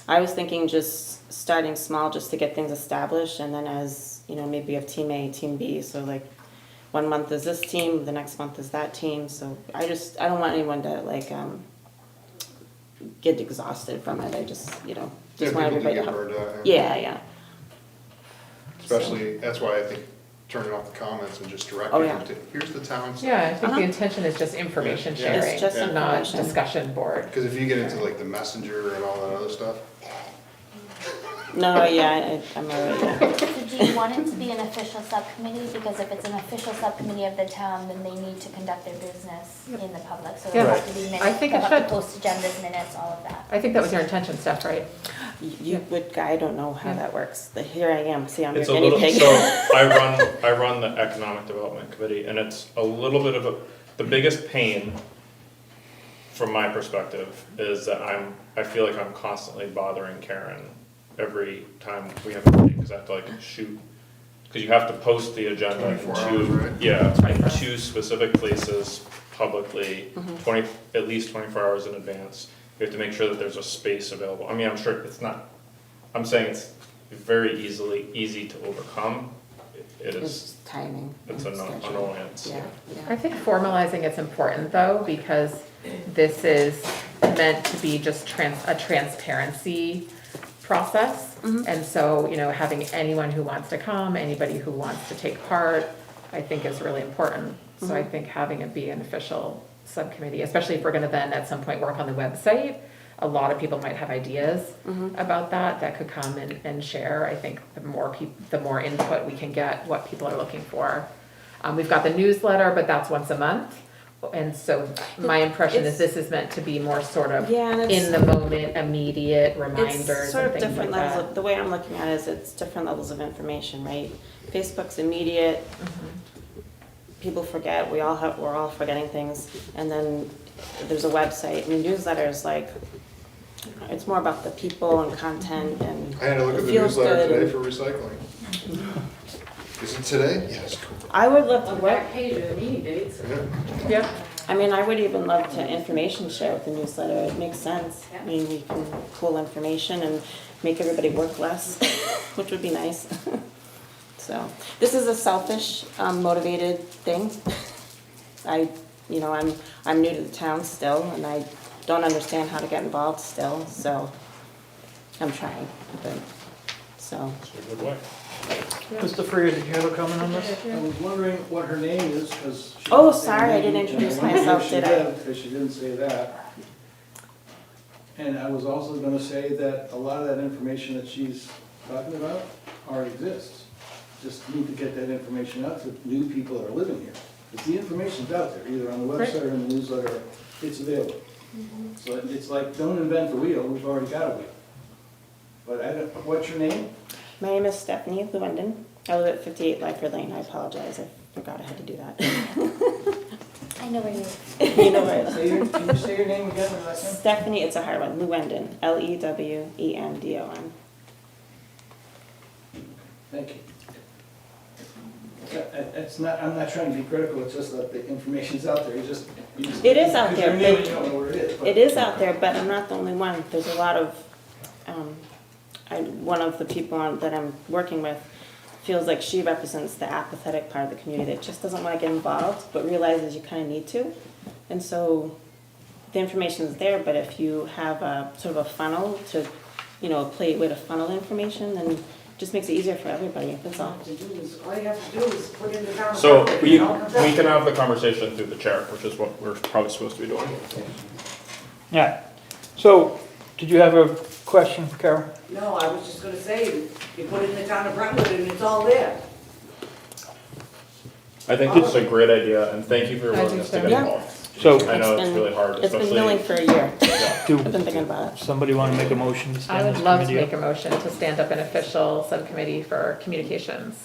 I was thinking just starting small, just to get things established, and then as, maybe you have team A, team B, so like, 1 month is this team, the next month is that team, so I don't want anyone to like, get exhausted from it, I just want Yeah, people do everybody to get have. burned out, Yeah. Especially, that's why I think turning off the comments and just directing Oh, yeah. them to, here's the town. Yeah, I think Uh-huh. the intention is just information Yeah. It's sharing, just not information. discussion board. Because if you get into like the messenger and all that other stuff, No, yeah, I'm already, yeah. So do you want it to be an official subcommittee? Because if it's an official subcommittee of the town, then they need to conduct their business in the public. So Yeah. there have to be minutes, I think they'll it have to should. post agendas, minutes, all of that. I think that was your intention, Steph, right? You would, I don't know how that works. Here I am, see, I'm your It's a guinea little, pig. so I run the economic development committee, and it's a little bit of the biggest pain from my perspective is that I feel like I'm constantly bothering Karen every time we have a meeting, because I have to like shoot, because you have to post the agenda 24 hours, right? in two specific places publicly, at least 24 hours in advance. You have to make sure that there's a space available. I mean, I'm sure it's not, I'm saying it's very easy to overcome. It It's is, just timing. it's and an scheduling. annoyance. Yeah, I think formalizing it's important though, because this is meant to be just a transparency process. And so, having anyone who wants to come, anybody who wants to take part, I think is really important. So I think having it be an official subcommittee, especially if we're gonna then at some point work on the website, a lot of people might have ideas about that could come and share. I think the more input we can get, what people are looking for. We've got the newsletter, but that's once a month. And so my impression is this is meant to be more sort of Yeah, and it's- in the moment, immediate reminders It's sort and of things like different levels, that. the way I'm looking at it is it's different levels of information, right? Facebook's immediate, people forget, we're all forgetting things, and then there's a website, and the newsletter is like, it's more about the people and content and I had to look it at the feels newsletter good today and- for recycling. Is it today? Yes. I would love to work, page of the meeting dates. Yeah. Yep. I mean, I would even love to information share with the newsletter, it makes sense. I mean, we can pull information and make everybody work less, which would be nice. So, this is a selfish, motivated thing. I'm new to the town still, and I don't understand how to get involved still, so I'm trying, so. It's a good way. Mr. Freer, did you have a comment on this? I was wondering what her name is, because. Oh, sorry, I didn't introduce myself, did I? Because she didn't say that. And I was also gonna say that a lot of that information that she's talking about already exists. Just need to get that information out to new people that are living here. Because the information's out there, either on the website or in the newsletter, it's available. So it's like, don't invent the wheel, we've already got a wheel. But what's your name? My name is Stephanie Lewenden. I live at 58 Lyford Lane. I apologize if Forgot I had to do that. I know where you. You know where it is. Can you say your name again, the last name? Stephanie, it's a hard one, Lewendon, Lewendon. Thank you. It's not, I'm not trying to be critical, it's just that the information's out there, you just. It is out there, Because you're new, but- you don't know where it is. but- It is out there, but I'm not the only one. There's a lot of, one of the people that I'm working with feels like she represents the apathetic part of the community that just doesn't want to get involved, but realizes you kind of need to. And so the information is there, but if you have a sort of a funnel to, a way to funnel information, then it just makes it easier for everybody, that's all. All you have to do is put in the town. So clerk, we and it all comes out. can have the conversation through the chair, which is what we're probably supposed to be doing. Yeah. So, did you have a question, Carol? No, I was just gonna say, you put it in the town of Brentwood and it's all there. I think it's a great idea, and thank you for your willingness to get Yeah. involved. So, I know It's it's been- really hard, It's been milling especially. for a year. Yeah. do I've been thinking about it. somebody want to make a motion to I stand would this love to committee make a up? motion to stand up an official subcommittee for communications.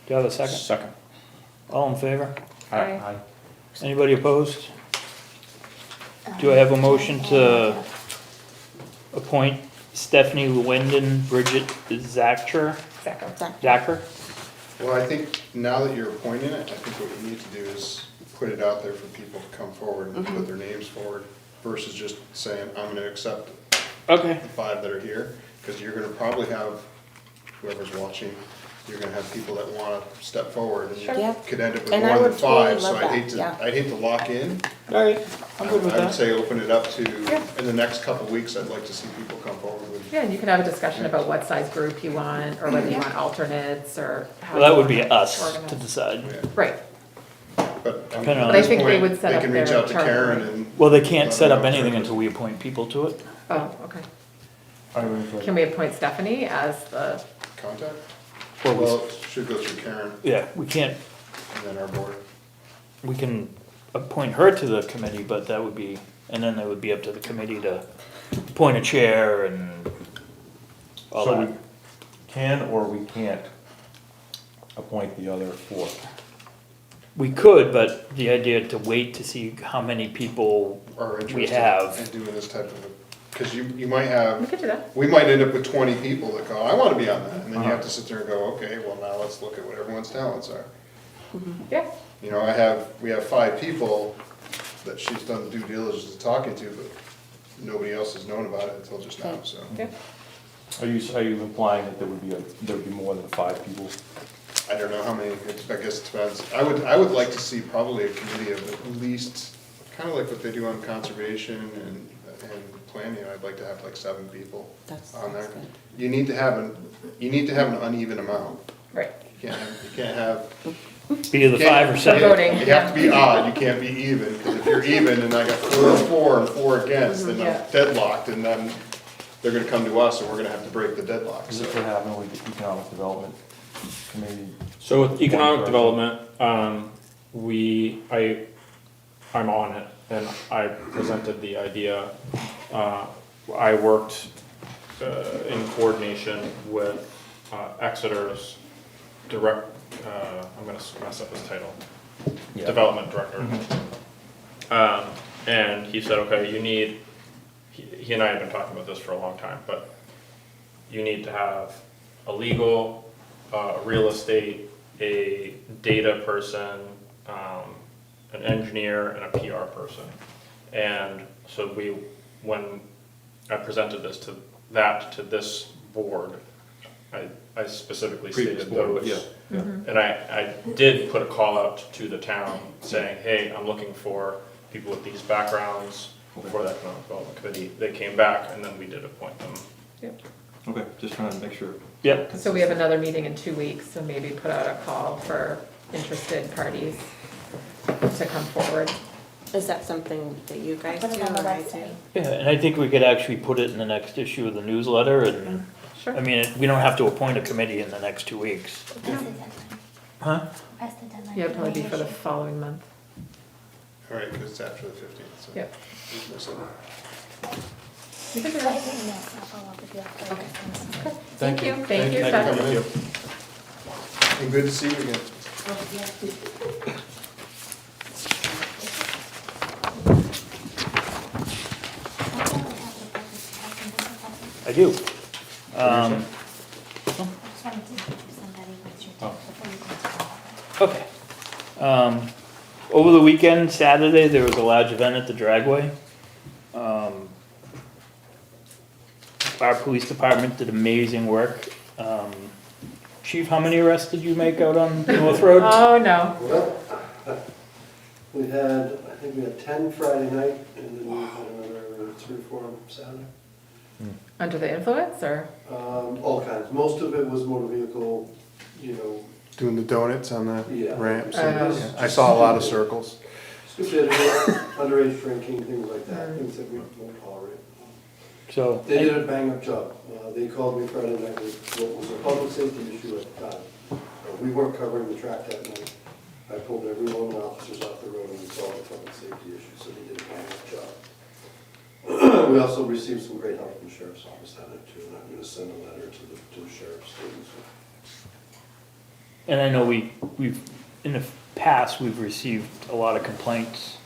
Do you have a second? Second. All in favor? Aye. Anybody opposed? Do I have a motion to appoint Stephanie Lewendon, Bridget Zacher? Zacher? Well, I think now that you're appointing it, I think what you need to do is put it out there for people to come forward and put their names forward versus just saying, I'm gonna accept Okay. the 5 that are here, because you're gonna probably have, whoever's watching, you're gonna have people that wanna step forward and you Yeah. could end up with And I more than would totally 5, so love that, I'd hate to lock in. All right, I'm good with I would that. say open it up to, Yeah. in the next couple of weeks, I'd like to see people come forward with. Yeah, and you can have a discussion about what size group you want, or whether you want alternates, or how. Well, that you would be want us organized. to decide. Yeah. Right, But Kinda- at But I this think they point, would set they up can reach their out to charter, Karen right? and. Well, they can't set up let them know anything if until we appoint people to it. oh, okay. Can we appoint Stephanie as the, Contact? Or we- Well, it should go through Karen Yeah, we can't, and then our board. we can appoint her to the committee, but that would be, and then it would be up to the committee to appoint a chair and all So we that. can or we can't appoint the other 4? We could, but the idea to wait to see how many people Are we interested have. in doing this type of, because you might have. we could do that. We might end up with 20 people that go, I want to be on that, and then you have to sit there and go, okay, well, now let's look at what everyone's talents are. Yeah, You know, we have 5 people that she's done due diligence of talking to, but nobody else has known about it until just now, so. yeah. Are you implying that there would be more than 5 people? I don't know how many, I guess it depends. I would like to see probably a committee of at least, kind of like what they do on conservation and planning, I'd like to have like 7 people on there. That's good. You need to have an uneven amount. Right. You can't have. Be either 5 or 7. Voting, You have to be odd, you can't be even, because if you're even and I got 4 and 4 against, then Yeah. I'm deadlocked, and then they're gonna come to us and we're gonna have to break the deadlock. Is this what happened with the economic development committee? So with economic development, I'm on it, and I presented the idea. I worked in coordination with Exeter's I'm gonna mess up his title, development director. And he said, okay, he and I have been talking about this for a long time, but you need to have a legal, real estate, a data person, an engineer, and a PR person. And so when I presented this to this board, I specifically stated those. Yeah. And I did put a call out to the town saying, hey, I'm looking for people with these backgrounds for that economic development committee. They came back and then we did appoint them. Okay, just trying to make sure. Yep. So we have another meeting in 2 weeks, so maybe put out a call for interested parties to come forward. Is that something that you guys do? Put it on the or I do? website. Yeah, and I think we could actually put it in the next issue of the newsletter, and, Sure. I mean, we don't have to appoint a committee in the next 2 weeks. What's the deadline? Huh? What's the deadline? Yeah, it'd for probably be for the nomination? following month. All right, because it's after the 15th, so. Yep. You can do that. Yes, I'll follow up with you after. Okay. Okay. Thank you, Thank you for Stephanie. coming in. And good to see you again. I do. I just wanted to speak to somebody once you're done, before you go to the- Okay. Over the weekend, Saturday, there was a large event at the Dragway. Our police department did amazing work. Chief, how many arrests did you make out on North Road? Oh, no. We had, I think we had 10 Friday night, and then we had another 3 or 4 on Saturday. Under the influence, or? All kinds. Most of it was motor vehicle, you know, Doing the donuts on the Yeah. ramps. Oh. Yeah, I saw a lot of circles. stupidity, underage drinking, things like that, things that we won't tolerate. So, They did a bang-up job. They called me Friday night with what was a public safety issue at the time. We weren't covering the track that night. I pulled every one of the officers off the road and we solved the public safety issue, so they did a bang-up job. We also received some great help from the sheriff's office that night too, and I'm gonna send a letter to the sheriff's students. and I know we've, in the past, we've received a lot of complaints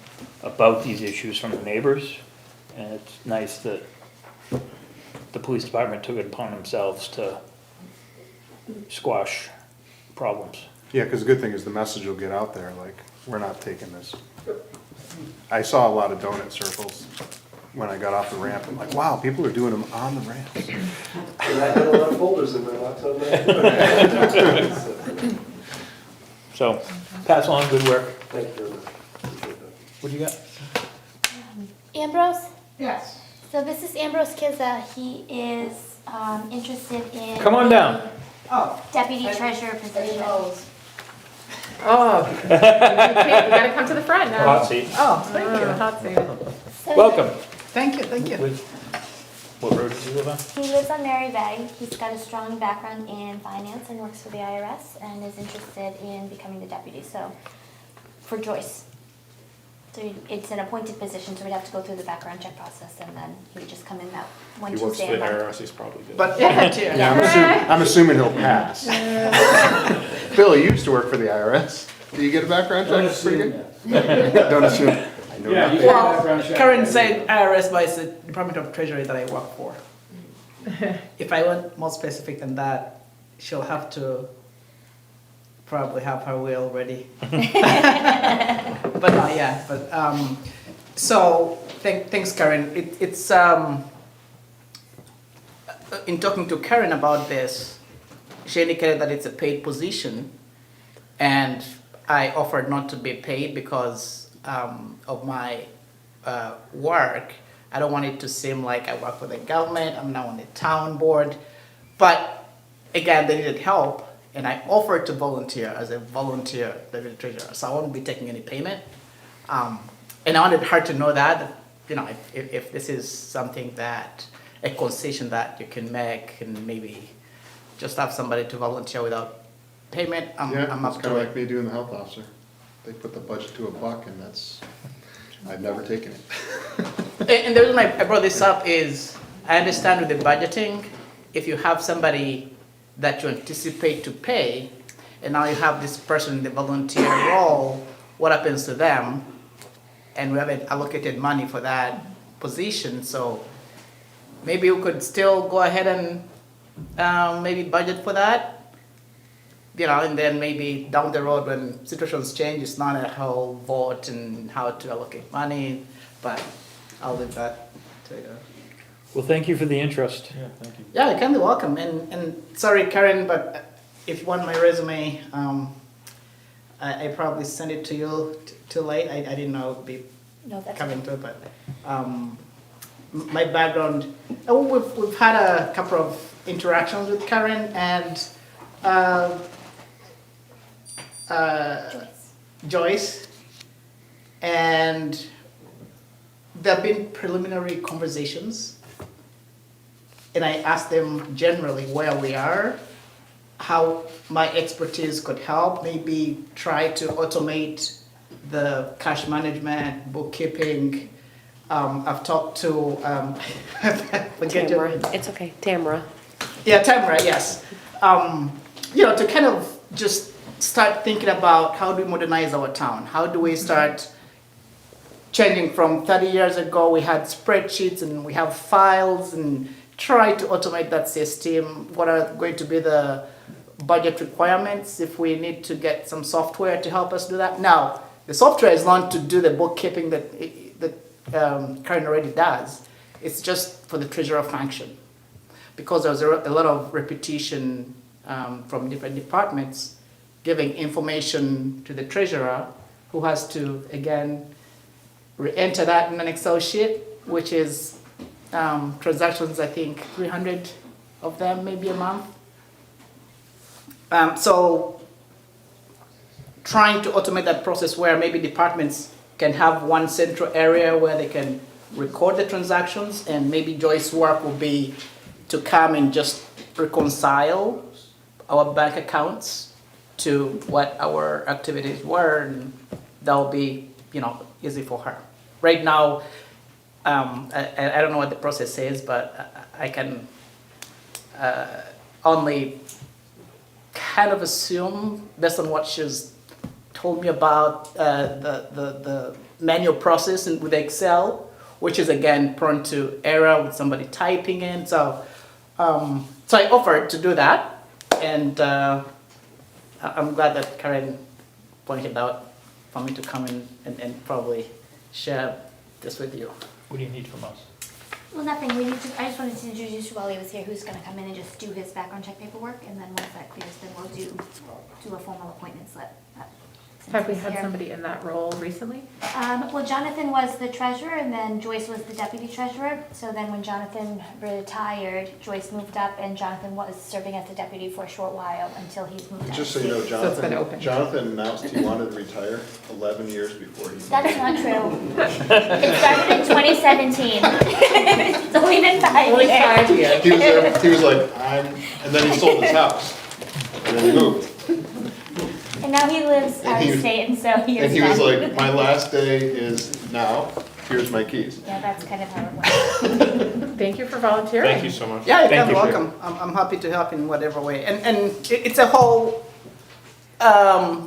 about these issues from the neighbors. And it's nice that the police department took it upon themselves to squash problems. Yeah, because the good thing is the message will get out there, like, we're not taking this. I saw a lot of donut circles when I got off the ramp. I'm like, wow, people are doing them on the ramps. And I had a lot of folders in my laptop. So, So, pass along good work. thank you very much. Appreciate that. What do you got? Ambrose? Yes. So this is Ambrose Kizza. He is interested in. Come on down. Oh. Deputy treasurer position. Oh, you gotta come to the front now. Hot seat. Oh, thank you. Hot seat. So Welcome. Thank you, thank you. What road does he live on? He lives on Mary Bay. He's got a strong background in finance and works for the IRS and is interested in becoming the deputy, so, for Joyce. So it's an appointed position, so we'd have to go through the background check process and then he would just come in that one He works for Tuesday the a month. IRS, he's probably good. But, Yeah, I'm assuming he'll pass. Billy, you used to work for the IRS. Do you get a background check? Pretty good? Don't assume. I know Yeah, you nothing. well, Karen said IRS, but it's the Department of Treasury that I work for. If I want more specific than that, she'll have to probably have her will ready. But not yet, so, thanks Karen. It's in talking to Karen about this, she indicated that it's a paid position, and I offered not to be paid because of my work. I don't want it to seem like I work for the government, I'm now on the town board. But again, they needed help, and I offered to volunteer as a volunteer deputy treasurer, so I won't be taking any payment. And I wanted her to know that, you know, if this is something that, a concession that you can make, and maybe just have somebody to volunteer without payment, I'm Yeah, up it's kind to of it. like me doing the health officer. They put the budget to $1 and that's, I've never taken it. And the reason I brought this up is, I understand with the budgeting, if you have somebody that you anticipate to pay, and now you have this person in the volunteer role, what happens to them? And we haven't allocated money for that position, so maybe we could still go ahead and maybe budget for that. You know, and then maybe down the road when situations change, it's not a whole vote and how to allocate money, but I'll leave that to you. Well, thank you for the interest. Yeah, thank you. Yeah, you're kindly welcome, and sorry Karen, but if you want my resume, I probably sent it to you too late. I didn't know it would be No, that's coming to it, but my background, we've had a couple of interactions with Karen and Joyce, and there have been preliminary conversations, and I asked them generally where we are, how my expertise could help, maybe try to automate the cash management, bookkeeping. I've talked to, Tamara, it's okay, Tamara. Yeah, Tamara, yes. You know, to kind of just start thinking about how do we modernize our town? How do we start changing from 30 years ago, we had spreadsheets and we have files, and try to automate that system. What are going to be the budget requirements if we need to get some software to help us do that? Now, the software is not to do the bookkeeping that Karen already does. It's just for the treasurer function. Because there's a lot of repetition from different departments giving information to the treasurer, who has to, again, re-enter that in an Excel sheet, which is transactions, I think, 300 of them, maybe a month. So trying to automate that process where maybe departments can have one central area where they can record the transactions, and maybe Joyce's work will be to come and just reconcile our bank accounts to what our activities were, and that'll be, easy for her. Right now, I don't know what the process is, but I can only kind of assume, based on what she's told me about the manual process with Excel, which is again prone to error with somebody typing in. So I offered to do that, and I'm glad that Karen pointed out for me to come in and probably share this with you. What do you need from us? Well, nothing, I just wanted to introduce you while he was here, who's gonna come in and just do his background check paperwork, and then once that clears, then we'll do a formal appointment slip. since Have we he's had here. somebody in that role recently? Well, Jonathan was the treasurer, and then Joyce was the deputy treasurer. So then when Jonathan retired, Joyce moved up, and Jonathan was serving as the deputy for a short while until he's moved up. Just so you know, So it's been open. Jonathan announced he wanted to retire 11 years before he. That's not true. It started in 2017. It's only been 5 Only years. 5 years. He was there, he was like, and then he sold his house, and then he moved. And now he lives out he of was- state, and so he is. And he was done. like, my last day is now, here's my keys. Yeah, that's kind of how it went. Thank you for volunteering. Thank you so much. Yeah, Thank you're you, welcome. I'm happy to help in whatever way. And it's a whole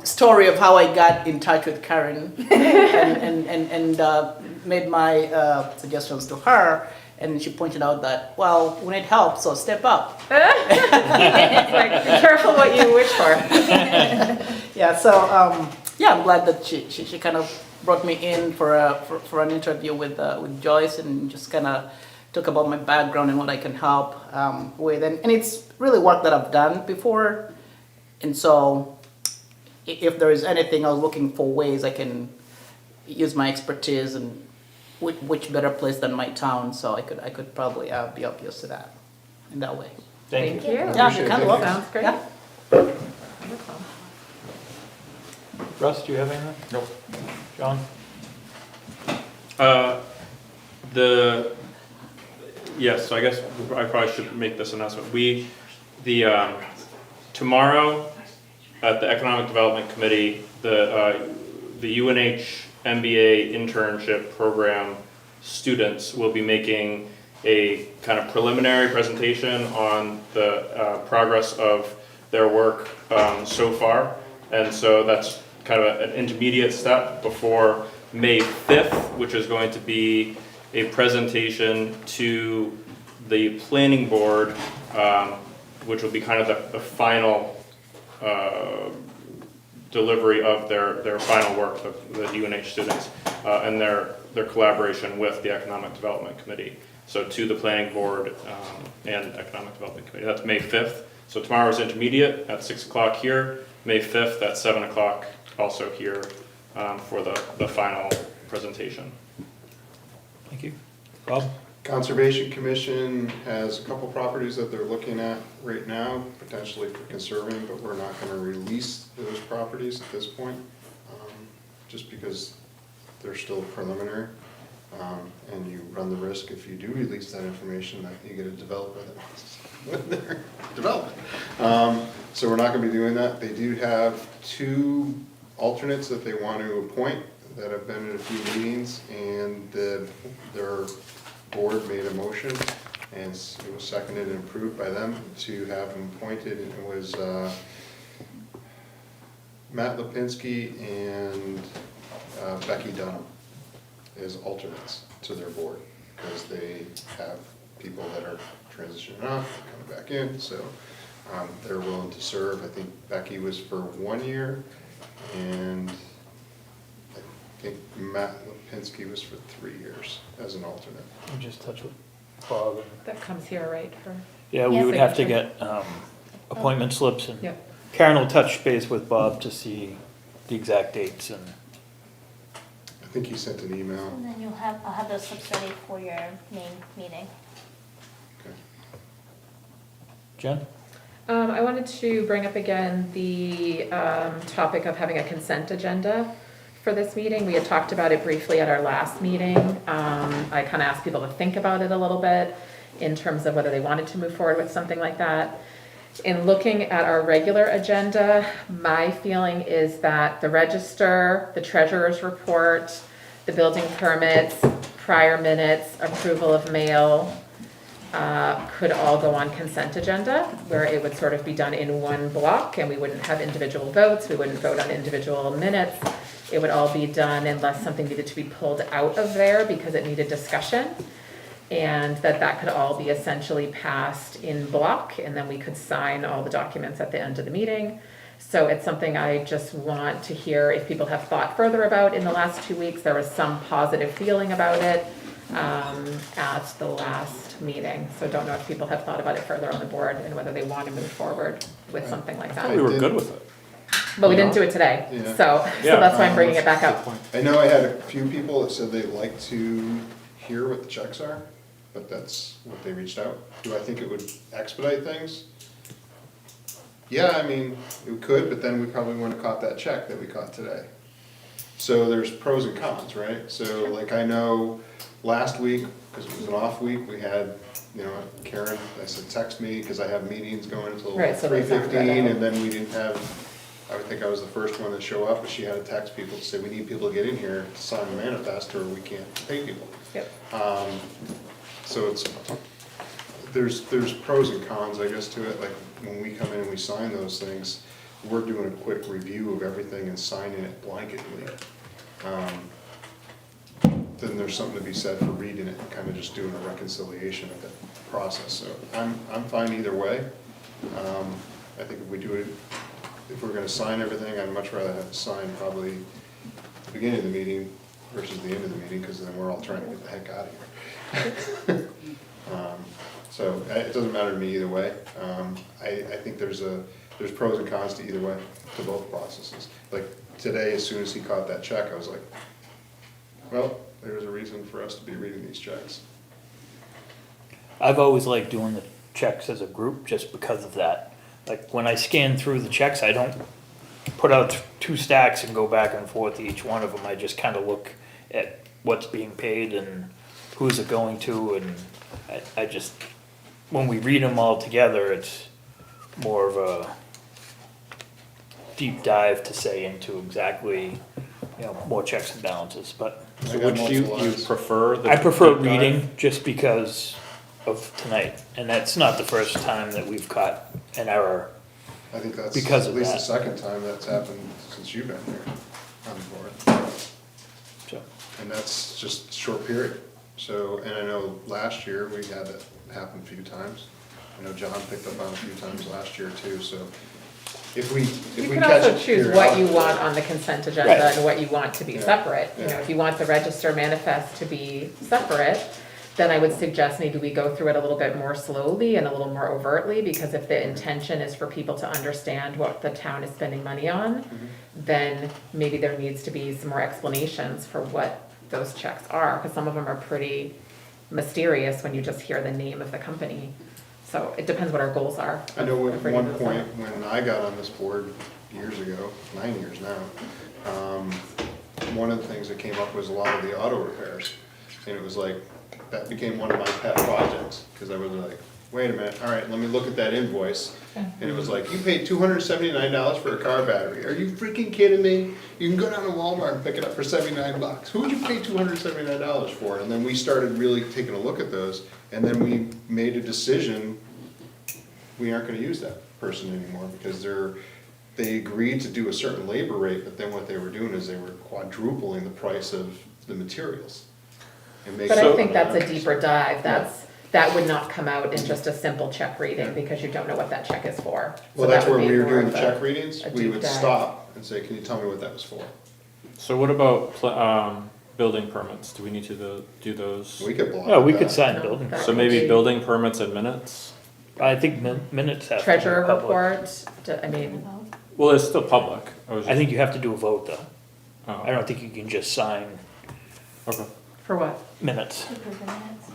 story of how I got in touch with Karen and made my suggestions to her. And she pointed out that, well, we need help, so step up. It's like, be careful what you wish for. Yeah, so I'm glad that she kind of brought me in for an interview with Joyce, and just kind of talk about my background and what I can help with, and it's really work that I've done before, and so if there is anything, I was looking for ways I can use my expertise, and which better place than my town, so I could probably be of use to that in that way. Thank you. Yeah, you're kind of welcome. Sounds great. Yeah. Wonderful. Russ, do you have anything? Nope. John? Yes, so I guess I probably should make this announcement. Tomorrow at the Economic Development Committee, the UNH MBA internship program students will be making a kind of preliminary presentation on the progress of their work so far. And so that's kind of an intermediate step before May 5th, which is going to be a presentation to the planning board, which will be kind of the final delivery of their final work, the UNH students, and their collaboration with the Economic Development Committee. So to the planning board and Economic Development Committee. That's May 5th. So tomorrow's intermediate at 6 o'clock here. May 5th at 7 o'clock also here for the final presentation. Thank you. Bob? Conservation Commission has a couple properties that they're looking at right now, potentially for conserving, but we're not gonna release those properties at this point, just because they're still preliminary. And you run the risk, if you do release that information, that you get a developer that wants their development. So we're not gonna be doing that. They do have 2 alternates that they want to appoint that have been in a few meetings, and their board made a motion, and it was seconded and approved by them to have them appointed, and it was Matt Lipinski and Becky Dunham as alternates to their board, because they have people that are transitioning off, coming back in, so they're willing to serve. I think Becky was for 1 year, and I think Matt Lipinski was for 3 years as an alternate. I'll just touch with Bob. And That comes here, right, for? yeah, we Yes, would have to signature. get appointment slips, and Yep. Karen will touch base with Bob to see the exact dates, and I think he sent an email. And then I'll have those slips ready for your main meeting. Okay. Jen? I wanted to bring up again the topic of having a consent agenda for this meeting. We had talked about it briefly at our last meeting. I kind of asked people to think about it a little bit in terms of whether they wanted to move forward with something like that. In looking at our regular agenda, my feeling is that the register, the treasurer's report, the building permits, prior minutes, approval of mail, could all go on consent agenda, where it would sort of be done in one block, and we wouldn't have individual votes, we wouldn't vote on individual minutes. It would all be done unless something needed to be pulled out of there because it needed discussion. And that could all be essentially passed in block, and then we could sign all the documents at the end of the meeting. So it's something I just want to hear if people have thought further about. In the last 2 weeks, there was some positive feeling about it at the last meeting. So don't know if people have thought about it further on the board and whether they want to move forward with something like that. We were good with it. But we didn't do it today, Yeah. so that's why I'm bringing it back up. I know I had a few people that said they'd like to hear what the checks are, but that's what they reached out. Do I think it would expedite things? Yeah, I mean, it could, but then we probably wouldn't have caught that check that we caught today. So there's pros and cons, right? So like I know last week, because it was an off week, we had, Karen, I said, text me, because I have meetings going until Right, so those aren't read 3:15, out. and then we didn't have, I would think I was the first one to show up, but she had to text people to say, we need people to get in here to sign the manifest, or we can't pay people. Yep. So there's pros and cons, I guess, to it. Like when we come in and we sign those things, we're doing a quick review of everything and signing it blanketly. Then there's something to be said for reading it and kind of just doing a reconciliation of the process. So I'm fine either way. I think if we do it, if we're gonna sign everything, I'd much rather have it signed probably at the beginning of the meeting versus the end of the meeting, because then we're all trying to get the heck out of here. So it doesn't matter to me either way. I think there's pros and cons to either way, to both processes. Like today, as soon as he caught that check, I was like, well, there's a reason for us to be reading these checks. I've always liked doing the checks as a group just because of that. Like when I scan through the checks, I don't put out 2 stacks and go back and forth each one of them. I just kind of look at what's being paid and who's it going to, and I just, when we read them all together, it's more of a deep dive to say into exactly, more checks and balances, but So which do you prefer? I prefer deep dive? reading just because of tonight, and that's not the first time that we've caught an error. I think that's Because at of least the that. second time that's happened since you've been here on the board. So, And that's just a short period. So, and I know last year we had it happen a few times. I know John picked up on a few times last year too, so if we You catch can also it choose what you periodically- want on the consent agenda Right. and what you want to be Yeah. separate. Yeah. If you want the register manifest to be separate, then I would suggest maybe we go through it a little bit more slowly and a little more overtly, because if the intention is for people to understand what the town is spending money on, then maybe there needs to be some more explanations for what those checks are, because some of them are pretty mysterious when you just hear the name of the company. So it depends what our goals are. I know at if we're gonna one do point, something. when I got on this board years ago, 9 years now, one of the things that came up was a lot of the auto repairs. And it was like, that became one of my pet projects, because I was like, wait a minute, all right, let me look at that invoice. And it was like, you paid $279 for a car battery. Are you freaking kidding me? You can go down to Walmart and pick it up for $79. Who would you pay $279 for? And then we started really taking a look at those, and then we made a decision, we aren't gonna use that person anymore, because they agreed to do a certain labor rate, but then what they were doing is they were quadrupling the price of the materials. and making But I it think that's a better. deeper dive, that would not come out in just a simple check reading, because you don't know what that check is for. So Well, that's that would where be we were more doing of the a- check readings, a we deep would dive. stop and say, can you tell me what that was for? So what about, building permits? Do we need to do those? We could block No, we that. could sign No, building. that So would maybe be- building permits and minutes? I think minutes have to be Treasurer public. report, I mean, Well, it's still public. I think you have to do a vote though. Oh, I don't think you can just sign okay. for what? minutes. Approve the minutes.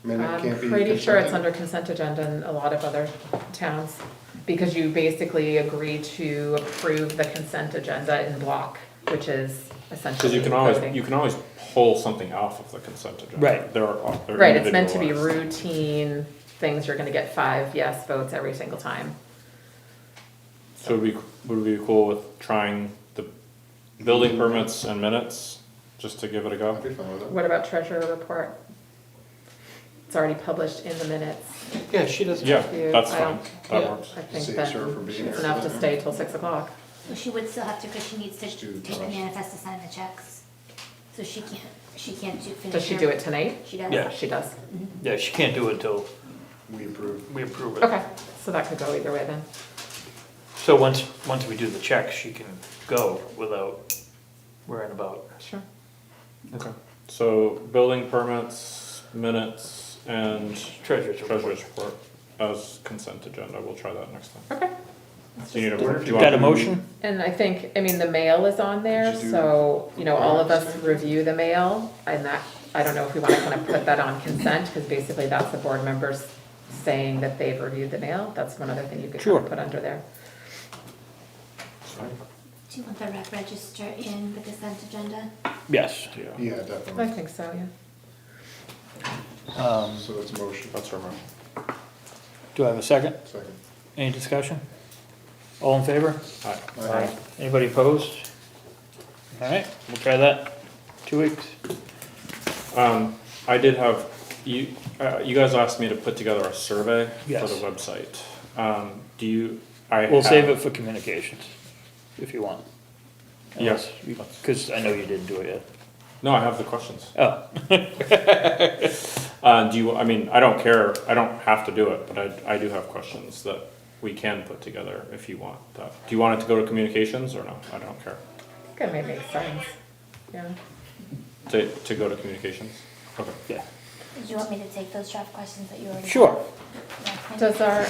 Minute I'm can't be pretty sure it's consented? under consent agenda in a lot of other towns, because you basically agree to approve the consent agenda in block, which is essentially Because voting. you can always pull something off of the consent agenda. Right. They're Right, it's meant to be individualized. routine things, you're gonna get 5 yes votes every single time. So would we be cool with trying the building permits and minutes, just to give it a go? I'd be fine with it. What about treasurer report? It's already published in the minutes. Yeah, she doesn't. Yeah, You- that's I fine, don't- that yeah, works. I think Saves that her from being it's here. enough to stay till 6 o'clock. Well, she would still have to, because she needs to Just do the take the rest. manifest to sign the checks. So she can't finish. Does she her- do it tonight? She does. Yeah. She does. Yeah, she can't do it until We approve. we approve it. Okay, so that could go either way then. So once we do the checks, she can go without worrying about. Sure. Okay. So building permits, minutes, and Treasurer's report. treasurer's report as consent agenda. We'll try that next time. Okay. Do you need a, Wonder if do you you Got want? a motion? And I think, I mean, the mail is on there, Did you do- so, all of us review the mail, and that, I don't know if we wanna kind of put that on consent, because basically that's the board members saying that they've reviewed the mail, that's one other thing you could kind Sure. of put under there. Do you want the rec register in the consent agenda? Yes. Yeah, Yeah, I definitely. think so, yeah. So it's a motion. that's our motion. Do I have a second? Second. Any discussion? All in favor? Aye. Aye. Anybody opposed? All right, we'll try that. 2 weeks. I did have, you guys asked me to put together a survey for Yes. the website. We'll save it for communications, if you want. Yes. Because I know you didn't do it yet. No, I have the questions. Oh, I don't care, I don't have to do it, but I do have questions that we can put together if you want that. Do you want it to go to communications or no? I don't care. I think it may make sense, yeah. To go to communications? Okay. yeah, Did you want me to take those draft questions that you already? sure. Yeah. Does our,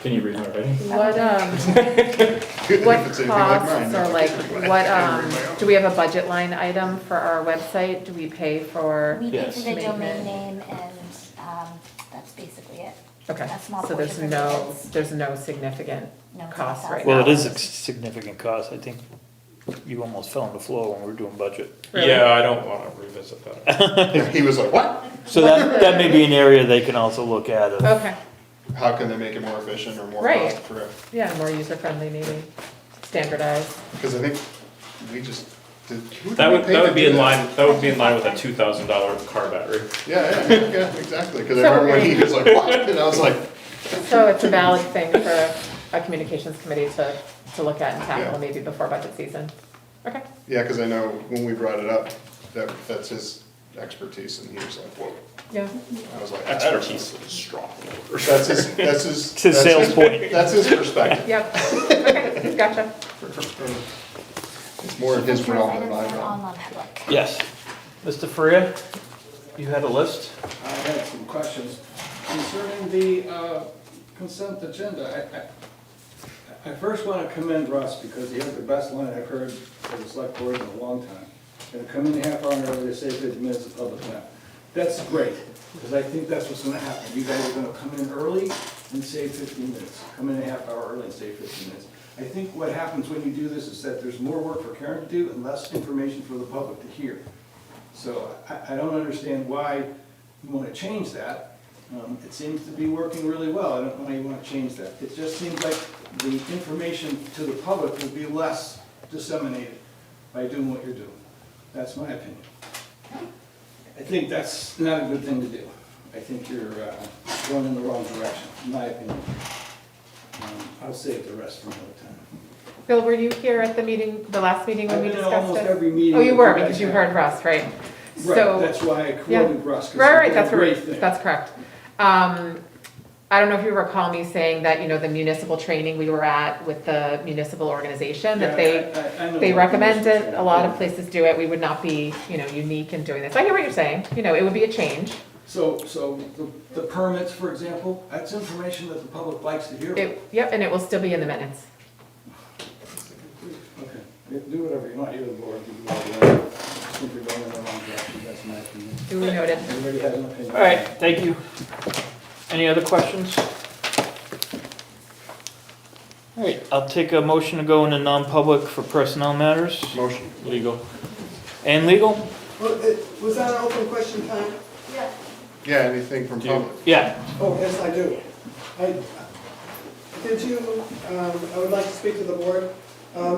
Can you read my writing? what, If it's what anything like mine. costs, or like, what, do we have a budget line item for our website? Do we pay for? We pay Yes. for the domain Maintenance. name and, that's basically it. Okay, A small so there's portion for no, minutes. there's no significant No, it's cost not right that. now. Well, it is a significant cost. I think you almost fell on the floor when we were doing budget. Really? Yeah, I don't wanna revisit that. He was like, what? So that may be an area they can also look at of. Okay, How can they make it more efficient or more Right. cost effective? yeah, more user-friendly maybe, standardized. Because I think we just, who did That we would, pay that to would be do in that? line, that would be in line with a $2,000 car battery. Yeah, exactly, because I So remember when he was like, what? And I was like, So it's a valid thing for a communications committee to look at and Yeah. tackle maybe before budget season. Okay, yeah, because I know when we brought it up, that's his expertise, and he was like, whoa. yeah. I was like, Expertise is strong. That's his, It's his that's sales point. That's his perspective. Yep, okay, gotcha. It's more in his realm than my Items that are realm. on public. Yes. Mr. Faria, you had a list? I had some questions concerning the consent agenda. I first want to commend Russ because he had the best line I've heard for the select board in a long time. Gonna come in a half hour early to save 50 minutes of public time. That's great, because I think that's what's gonna happen. You guys are gonna come in early and save 15 minutes. Come in a half hour early and save 15 minutes. I think what happens when you do this is that there's more work for Karen to do and less information for the public to hear. So I don't understand why you want to change that. It seems to be working really well. I don't know why you want to change that. It just seems like the information to the public will be less disseminated by doing what you're doing. That's my opinion. I think that's not a good thing to do. I think you're going in the wrong direction, in my opinion. I'll save the rest for another time. Bill, were you here at the meeting, the last meeting when we I've been at discussed almost it? every meeting Oh, you that were, you guys because you have. heard Russ, right? Right, So, that's why I yeah. quoted Russ, because Right, he did a that's great right, thing. that's correct. I don't know if you recall me saying that, the municipal training we were at with the municipal organization, that I know they what recommend municipal it, a lot of training. places do it, we would not be, unique in doing this. I hear what you're saying, it would be a change. So the permits, for example, that's information that the public likes to hear. Yep, and it will still be in the minutes. Okay, do whatever you want, you're the board, you do whatever you want. I think you're going in the wrong direction, that's my opinion. Duly noted. Everybody has an opinion. All right, thank you. Any other questions? All right, I'll take a motion to go into non-public for personnel matters. Motion. Legal. And legal? Was that an open question time? Yeah, anything from public. Yeah. Oh, yes, I do. Did you, I would like to speak to the board.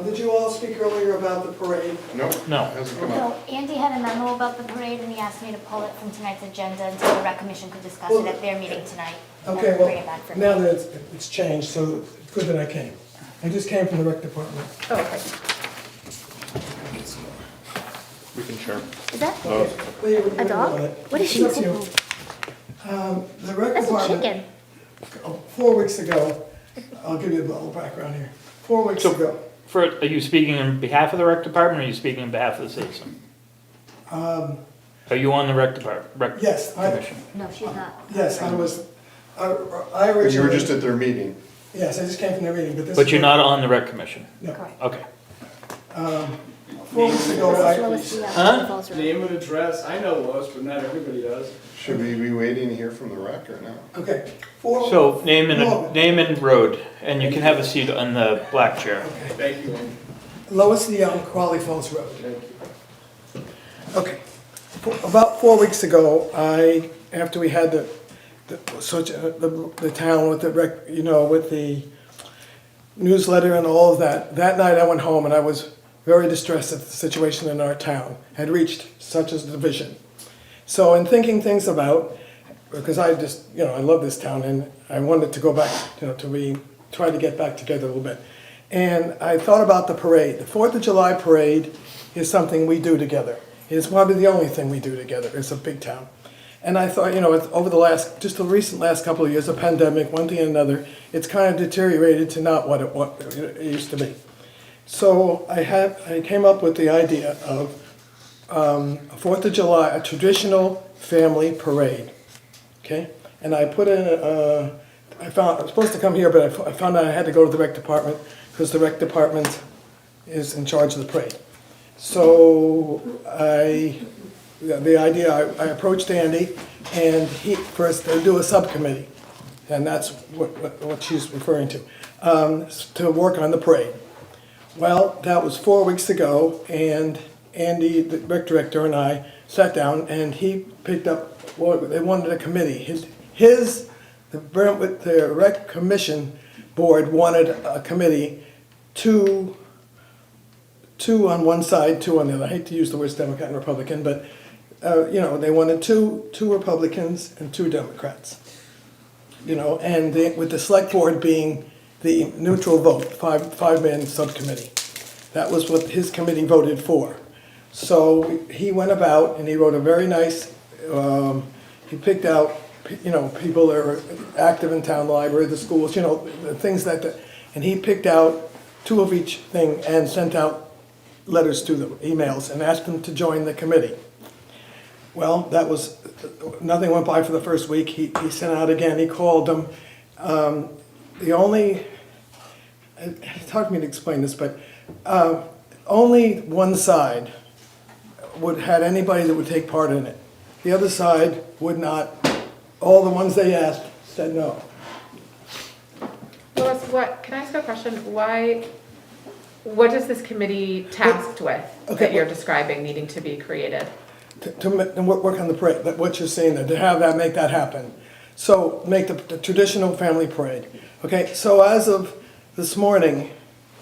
Did you all speak earlier about the parade? Nope. No. Hasn't come up. So Andy had a memo about the parade and he asked me to pull it from tonight's agenda until the rec commission could discuss it at their meeting tonight. Okay, And bring it back for well, now that it's changed, so it's good that I came. I just came from the rec department. Oh, okay. We can share. Is that A dog? What is she? The rec That's a department, chicken. 4 weeks ago, I'll give you a little background here. 4 weeks So- ago, Are you speaking on behalf of the rec department, or are you speaking on behalf of the citizen? Are you on the rec department, yes, commission? No, she's not. yes, I was, I But originally. you were just at their meeting. Yes, I just came from the meeting, but this. But you're not on the rec commission? No. Correct. Okay. 4 weeks ago, Huh? Name and address, I know Lois, but not everybody does. Should we be waiting to hear from the rec or no? okay. So name and road, and you can have a seat on the black chair. Thank you, Andy. Lois Young, Crawley Falls Road. Thank you. Okay. About 4 weeks ago, after we had the town with the rec, with the newsletter and all of that, that night I went home and I was very distressed at the situation in our town had reached such a division. So in thinking things about, because I just, I love this town and I wanted to go back, try to get back together a little bit. And I thought about the parade. The 4th of July parade is something we do together. It's probably the only thing we do together. It's a big town. And I thought, over the recent last couple of years, a pandemic, one thing and another, it's kind of deteriorated to not what it used to be. So I came up with the idea of a 4th of July, a traditional family parade, okay? And I put in, I was supposed to come here, but I found out I had to go to the rec department because the rec department is in charge of the parade. So the idea, I approached Andy and he, first to do a subcommittee, and that's what she's referring to work on the parade. Well, that was 4 weeks ago, and Andy, the rec director, and I sat down, and he picked up, they wanted a committee. The rec commission board wanted a committee, two on one side, two on the other. I hate to use the words Democrat and Republican, but, they wanted two Republicans and 2 Democrats. And with the select board being the neutral vote, five-man subcommittee. That was what his committee voted for. So he went about and he wrote a very nice, he picked out, people that are active in town, the library, the schools, the things and he picked out 2 of each thing and sent out letters to them, emails, and asked them to join the committee. Well, nothing went by for the first week. He sent out again, he called them. It's hard for me to explain this, but only one side had anybody that would take part in it. The other side would not. All the ones they asked said no. Lois, can I ask a question? What is this committee tasked with that you're describing needing to be created? To work on the parade, what you're saying there, to make that happen. So make the traditional family parade. Okay, so as of this morning,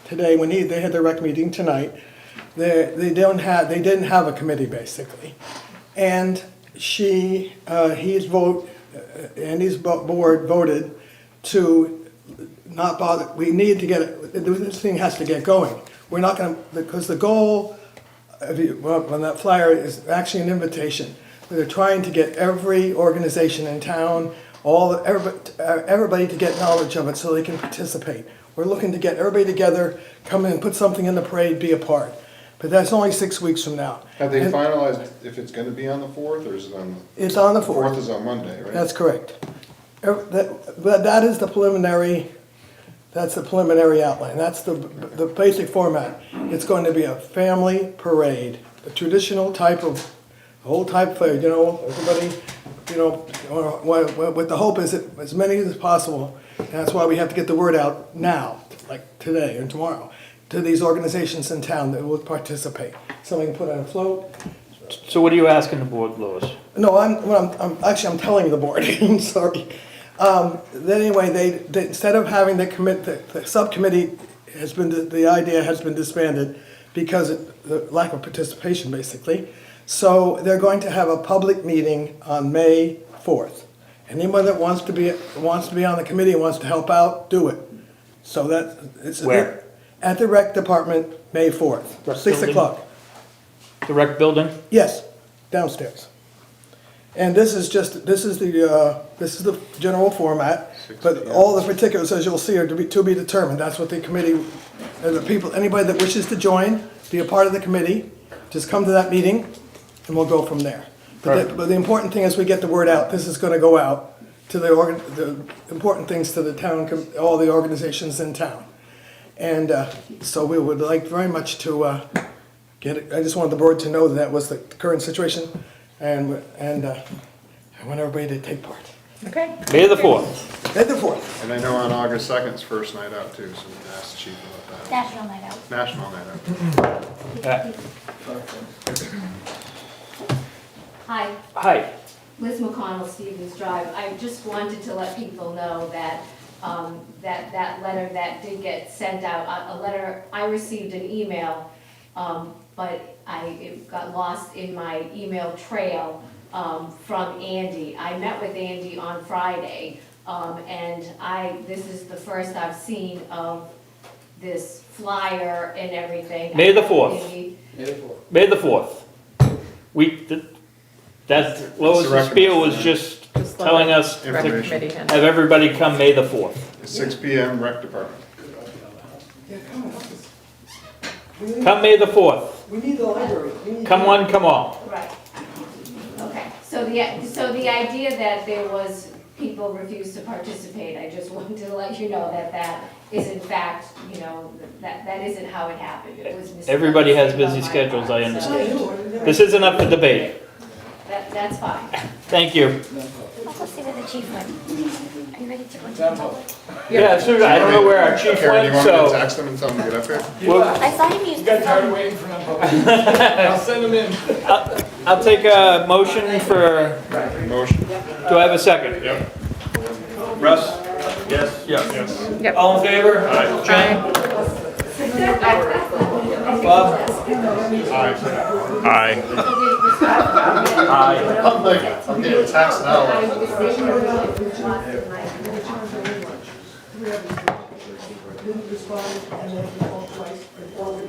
today, when they had their rec meeting tonight, they didn't have a committee basically, and Andy's board voted to not bother, we need to get, this thing has to get going. We're not gonna, because the goal, on that flyer is actually an invitation. They're trying to get every organization in town, everybody to get knowledge of it so they can participate. We're looking to get everybody together, come in, put something in the parade, be a part. But that's only 6 weeks from now. Have they finalized if it's gonna be on the 4th, or is it on? It's on the 4th. 4th is on Monday, right? That's correct. That is the preliminary, that's the preliminary outline. That's the basic format. It's going to be a family parade, a traditional type of, old type parade, everybody, what the hope is that as many as possible, and that's why we have to get the word out now, like today and tomorrow, to these organizations in town that will participate. Somebody can put on a float. So what are you asking the board, Lois? No, I'm telling the board, I'm sorry. Then anyway, they instead of having the subcommittee the idea has been disbanded because of the lack of participation, basically. So they're going to have a public meeting on May 4th. Anyone that wants to be on the committee and wants to help out, do it. So it's Where? At the rec department, May 4th, Rec 6 building? o'clock. The rec building? Yes, downstairs. And this is the general format, but all the particulars, as you'll see, are to be determined. That's what the committee, the people, anybody that wishes to join, be a part of the committee, just come to that meeting, and we'll go from there. But the important thing is we get the word out. This is going to go out to the important things to the town, all the organizations in town. And so we would like very much to get it. I just wanted the board to know that was the current situation, and I want everybody to take part. Okay. May the 4th. May the 4th. And I know on August 2nd is first night out too, so we can ask the chief about that. National Night Out. National night out. Hi, Hi. Liz McConnell, Stevens Drive. I just wanted to let people know that that letter that did get sent out, a letter, I received an email, but it got lost in my email trail from Andy. I met with Andy on Friday, and this is the first I've seen of this flyer and everything. May the 4th. May the 4th. Lois Spiel was just telling us to have everybody come May the 4th. 6 p.m. rec department. Come May the 4th. We need the library. Come one, come all. Right. Okay, so the idea that there was people refused to participate, I just wanted to let you know that is in fact, that isn't how it happened. It was misunderstood. Everybody has busy schedules, I understand. This isn't up for debate. That's fine. Thank you. Let's go see where the chief went. Are you ready to go into the public? Yeah, so I don't know where our chief Karen, went, you want me to so. text them and tell them to get up here? Well, I saw him use the phone. waiting for them. I'll send them in. I'll take a motion for, Motion. do I have a second? Yep. Russ? Yes. Yes. Yep. All in favor? Aye. Bob? Aye. Aye. Aye. I'm getting a text now. Didn't respond, and then called twice before we